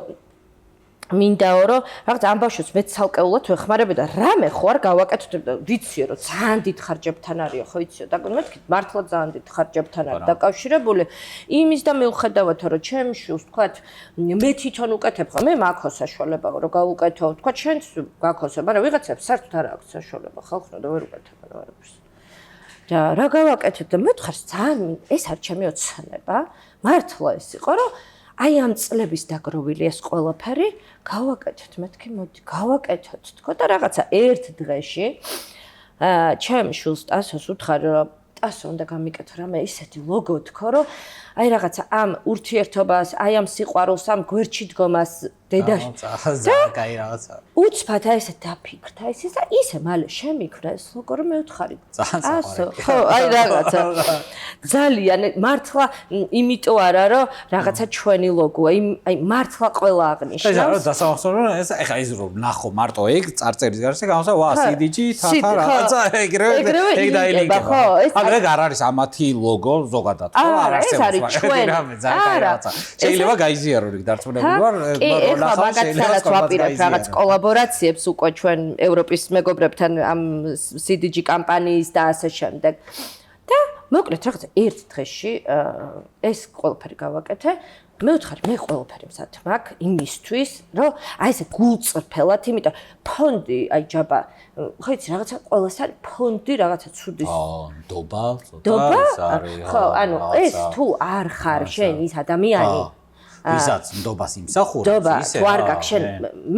მინდაო რომ რაღაც ამ ბავშვებს მეც ცალკეულად ვეხმარებოდი და რამე ხო არ გავაკეთებ და ვიციო რომ ძალიან დიდ ხარჯებთან არისო ხო იციო და მეთქი მართლა ძალიან დიდ ხარჯებთან არის დაკავშირებული იმის და მიუხედავად რომ ჩემ შულს თქვათ მე თვითონ უკეთებ ხო მე მაქვს საშუალება რომ გავუკეთო თქვათ შენც გაქოსო მაგრამ ვიღაცებს საერთოდ არ აქვს საშუალება ხალხო და ვერ უკეთებ არაფერს და რა გავაკეთებ და მეთქარს ძალიან ეს არ ჩემი ოცნება მართლა ეს იყო რომ აი ამ წლების დაგროვილი ეს ყველაფერი გავაკეთოთ მეთქი მოდი გავაკეთოთ თქო და რაღაცა ერთ დღეში ჩემ შულს ტასოს ვუთხარ რომ ტასო უნდა გამიკეთო რამე ისეთი ლოგო თქო რომ აი რაღაცა ამ ურთიერთობას აი ამ სიყვარულს ამ გვერდში დგომას დედაში და კაი რაღაცა უცბად აი ესე დაფიქრდა ისე მალე შემიქრა ეს ლოგო რომ მე ვთხარი ასო ხო აი რაღაცა ძალიან მართლა იმიტომ არა რომ რაღაცა ჩვენი ლოგოა აი მართლა ყველა აღნიშნავს ეს რა დასამახსოვრე ეს ეხა ის რომ ნახო მარტო ეგ წარწერის გარშე გამოსა ვა CDG თათა რაღაცა ეგრევე ეგ დაილინკება მაგრამ არ არის ამათი ლოგო ზოგადად ხო არ არის ჩვენ რაღაცა შეიძლება გაიზიარო იქ დარწმუნებული ვარ ეხლა მაგათაც ვაპირებ რაღაც კოლაბორაციებს უკვე ჩვენ ევროპის მეგობრებთან ამ CDG კამპანიის და ასე შემდეგ და მოკლედ რაღაც ერთ დღეში ეს ყველაფერი გავაკეთე მე ვთხარი მე ყველაფერი მზად მაქვს იმისთვის რომ აი ესე გულწრფელად იმიტომ ფონდი აი ჯაბა ხო იცი რაღაცა ყველას არის ფონდი რაღაცა ცუდის დობა არის ხო ანუ ეს თუ არ ხარ შენ ის ადამიანი ვისაც ნდობას იმსახურებს ისე არ გაქვს შენ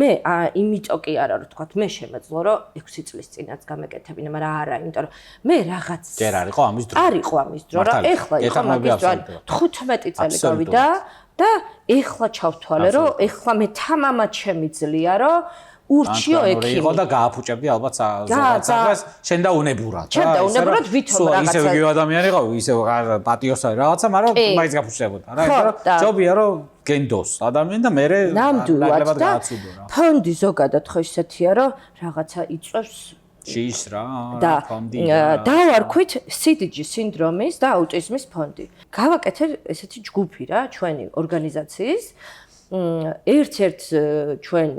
მე იმიტომ კი არა რომ თქვა მე შემეძლო რომ 6 წლის წინაც გამეკეთებინა მაგრამ არა იმიტომ რომ მე რაღაც ჯერ არისო ამის დრო არისო ამის დრო რა ეხლა იყო მაგის დრო 15 წელი გავიდა და ეხლა ჩავთვალე რომ ეხლა მე თამამად შემიძლია რომ ურჩიო ექიმი იყო და გააფუჭებდი ალბათ ზოგადად შენ და უნებურად შენ და უნებურად ვითომ რაღაცა ისე ვიგივე ადამიანი იყო ისე პატიოსარი რაღაცა მაგრამ მაინც გაფუჭდებოდა რა იმიტომ რომ ჯობია რომ გენდოს ადამიანი და მე ნაკლებად გააცუდო რა ფონდი ზოგადად ხო ისეთია რომ რაღაცა იწვევს შის რა ფონდი და ვარქვით CDG სინდრომის და აუტიზმის ფონდი გავაკეთე ესეთი ჯგუფი რა ჩვენი ორგანიზაციის ერთ-ერთ ჩვენ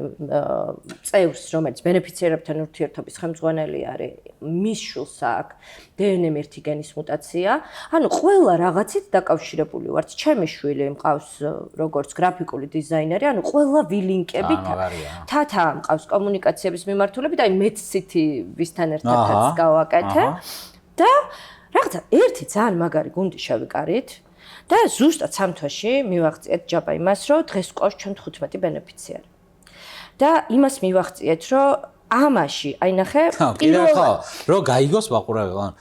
წევრს, რომელიც ბენეფიციერებთან ურთიერთობის ხელმძღვანელი არის, მის შულს აქვს DNM 1 გენის მუტაცია. ანუ ყველა რაღაცით დაკავშირებული ვართ. ჩემი შვილი მყავს როგორც გრაფიკული დიზაინერი, ანუ ყველა ვილინკებით თათა მყავს კომუნიკაციების მიმართულებით, აი MedCity ვისთან ერთადაც გავაკეთე და რაღაცა ერთი ძალიან მაგარი გუნდი შევიკარით. და ზუსტად 3 თვეში მივაღწიეთ ჯაბა იმას, რომ დღეს ყავს ჩვენ 15 ბენეფიციარი. და იმას მივაღწიეთ, რომ ამაში, აი ნახე, რომ გაიგოს მაყურებელს,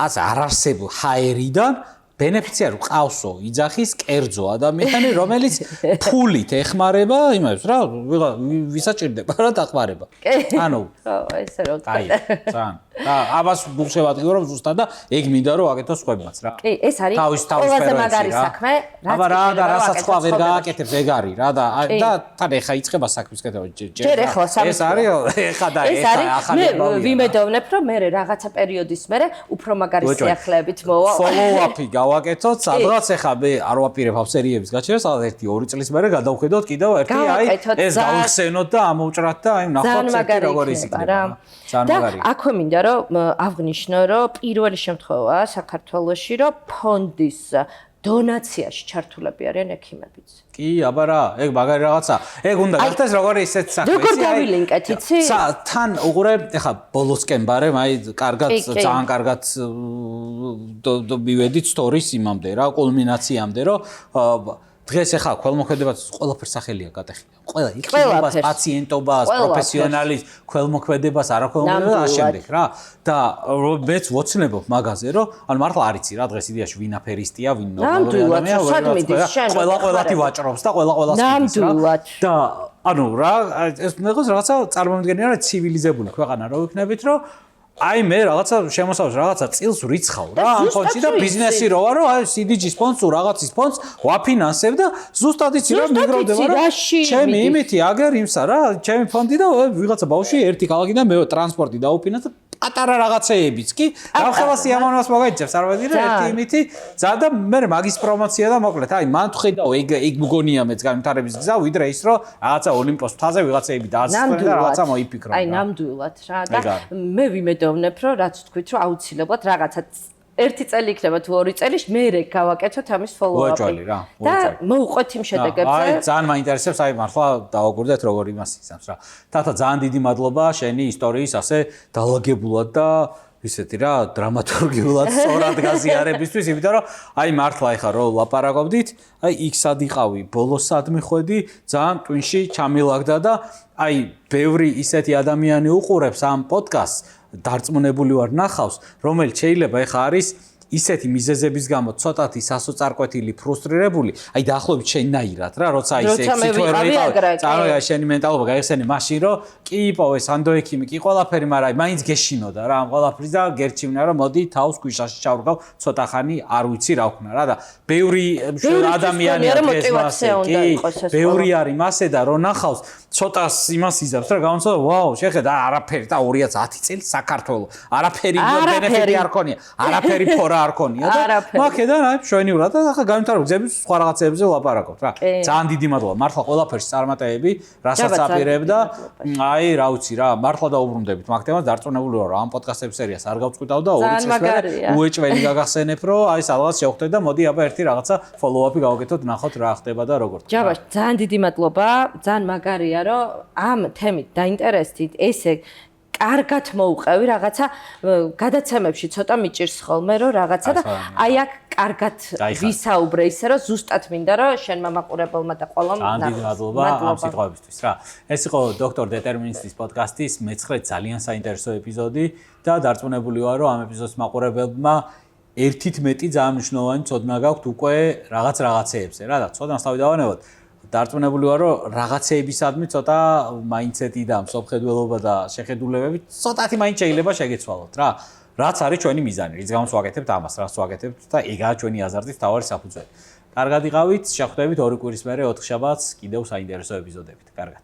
ას არ არსებულ ჰაერიდან ბენეფიციარი ყავსო, იძახის კერძო ადამიანი, რომელიც ფულით ეხმარება იმას რა, ვისაჭირდება რა დახმარება. ანუ ესე რომ აი, ძალიან. და აბას გულშევატკიო რომ ზუსტად და ეგ მინდა რომ აკეთოს სხვებმაც რა. კი, ეს არის ყველაზე მაგარი საქმე, აბა რა და რასაც სხვა ვერ გააკეთებს ეგ არის რა და თან ეხა იწყება საქმის კეთება ჯერ ეხლა ეს არის ეხა და ეხა ახალი მე ვიმედოვნებ რომ მე რაღაცა პერიოდის მერე უფრო მაგარი სიახლეებით მოვა. follow-up-ი გავაკეთოთ, სადღაც ეხა მე არ ვაპირებ ავსერიების გაჩერებას, სადღაც 1-2 წლის მერე გადავხედოთ კიდევ ერთი აი ეს გავხსენოთ და ამოვჭრათ და აი ნახოთ როგორ ისიქნება. ძალიან მაგარი. და აქვე მინდა რომ აღნიშნო, რომ პირველი შემთხვევაა საქართველოში, რომ ფონდის დონაციაში ჩართულები არიან ექიმებიც. კი, აბა რა, ეგ მაგარი რაღაცა. ეგ უნდა გახდეს როგორი ისეთ საქმე. როგორ გავილინკეთ, იცი? თან უყურე, ეხა ბოლოსკენ ბარემ, აი კარგად, ძალიან კარგად მივედით სტორის იმამდე რა, კულმინაციამდე, რომ დღეს ეხა ქველმოქმედებას ყველაფერს სახელია გატეხილი. ყველა იქნებას, პაციენტობას, პროფესიონალის ქველმოქმედებას, არაქველმოქმედებას ამავდროულად რა. და მეც ვოცნებობ მაგაზე, რომ ანუ მართლა არ იცი რა დღეს იდეაში ვინ აფერისტია, ვინ ნორმალური ადამიანია, ყველათი ვაჭრობს და ყველას მიდის რა. და ანუ რა ეს მეგოს რაღაცა წარმომადგენელი რა ცივილიზებული ქვეყანა რო ვიქნებით, რომ აი მე რაღაცა შემოსავს რაღაცა წილს ვრიცხავ რა ამ ფონდში და ბიზნესი რო ვარო აი CDG-ის ფონდს რაღაცის ფონდს ვაფინანსებ და ზუსტად იცი რა მიგროვდება რა ჩემი იმითი აგერ იმსა რა ჩემი ფონდი და ვიღაცა ბავშვი ერთი ქალაქიდან მე ტრანსპორტი დაუფინანსა პატარა რაღაცეებიც კი გავხელა სიამოვნებას მოგაიჭებს არ ვეძირე ერთი იმითი ზა და მე მაგის პრომოცია და მოკლედ აი მან თხედავ ეგ მგონია მეც განვითარების გზა ვიდრე ის რომ რაღაცა ოლიმპოს მთაზე ვიღაცეები დაასწრებენ და რაღაცა მოიფიქრონ აი ნამდვილად რა და მე ვიმედოვნებ რომ რაც თქვით რომ აუცილებლად რაღაცა ერთი წელი იქნება თუ 2 წელი მე გავაკეთოთ ამის follow-up-ი და მოვუყვეთ იმ შედეგებზე აი ძალიან მაინტერესებს აი მართლა დავაგურდეთ როგორ იმას ისამს რა თათა ძალიან დიდი მადლობა შენი ისტორიის ასე დაალაგებულად და ისეთი რა დრამატურგიულად სწორად გაზიარებისთვის იმიტომ რომ აი მართლა ეხა რო ლაპარაკობდით აი იქ-სად იყავი ბოლოს სად მიხვედი ძალიან ტვინში ჩამილაგდა და აი ბევრი ისეთი ადამიანი უყურებს ამ პოდკასტს დარწმუნებული ვარ ნახავს რომელიც შეიძლება ეხა არის ისეთი მიზეზების გამო ცოტათი სასოწარკვეთილი ფრუსტრირებული აი დაახლოებით შენნაირად რა როცა ის წარმოიდგა შენი მენტალობა გაიხსენე მაშინ რომ კი იპოვე სანდო ექიმი კი ყველაფერი მაგრამ მაინც გეშინოდა რა ამ ყველაფრის და გერჩივნა რომ მოდი თავს გვიშაში ჩავრგავ ცოტა ხანი არ ვიცი რა ვქნა რა და ბევრი ადამიანია დღეს ბევრი არის მასე და რო ნახავს ცოტას იმას იზამს რა გამოცდა ვაუ შეხედა არაფერი და 2010 წელი საქართველოს არაფერი ბენეფიტი არ ქონია არაფერი ფორა არ ქონია და მაქედან აი შვენივრად და ახლა განვითარებ გზების სხვა რაღაცებზე ვლაპარაკობთ რა ძალიან დიდი მადლობა მართლა ყველაფერს წარმატებები რასაც აპირებ და აი რა ვიცი რა მართლა დაუბრუნდებით მაგ თემას დარწმუნებული ვარ ამ პოდკასტების სერიას არ გავწყვიტავ და 2 წლის მერე უეჭველი გაგახსენებ რომ აი სადღაც შევხვდეთ და მოდი აბა ერთი რაღაცა follow-up-ი გავაკეთოთ ნახოთ რა ხდება და როგორ ჯაბა ძალიან დიდი მადლობა ძალიან მაგარია რომ ამ თემით დაინტერესდით ესე კარგად მოუყევი რაღაცა გადაცემებში ცოტა მიჭირს ხოლმე რომ რაღაცა და აი აქ კარგად ვისაუბრე ისე რომ ზუსტად მინდა რომ შენმა მაყურებელმა და ყველამ დიდი მადლობა ამ სიტყვებისთვის რა ეს იყო დოქტორ დეტერმინისტის პოდკასტის მე-9 ძალიან საინტერესო ეპიზოდი და დარწმუნებული ვარ რომ ამ ეპიზოდს მაყურებელმა ერთით მეტი ძალიან მნიშვნელოვანი ცოდნა გაქვთ უკვე რაღაცეებზე რა და ცოდნას თავი დავანებოთ დარწმუნებული ვარ რომ რაღაცეებისადმი ცოტა მაინდსეტი და მსოფლმხედველობა და შეხედულებები ცოტათი მაინც შეიძლება შეგეცვალოთ რა რაც არის ჩვენი მიზანი რის გამოც ვაკეთებთ ამას რაც ვაკეთებთ და ეგაა ჩვენი აზრდის თავარი საფუძველი კარგად იყავით შეხვდებით 2 კვირის მერე 4 შაბათს კიდევ საინტერესო ეპიზოდებით კარგად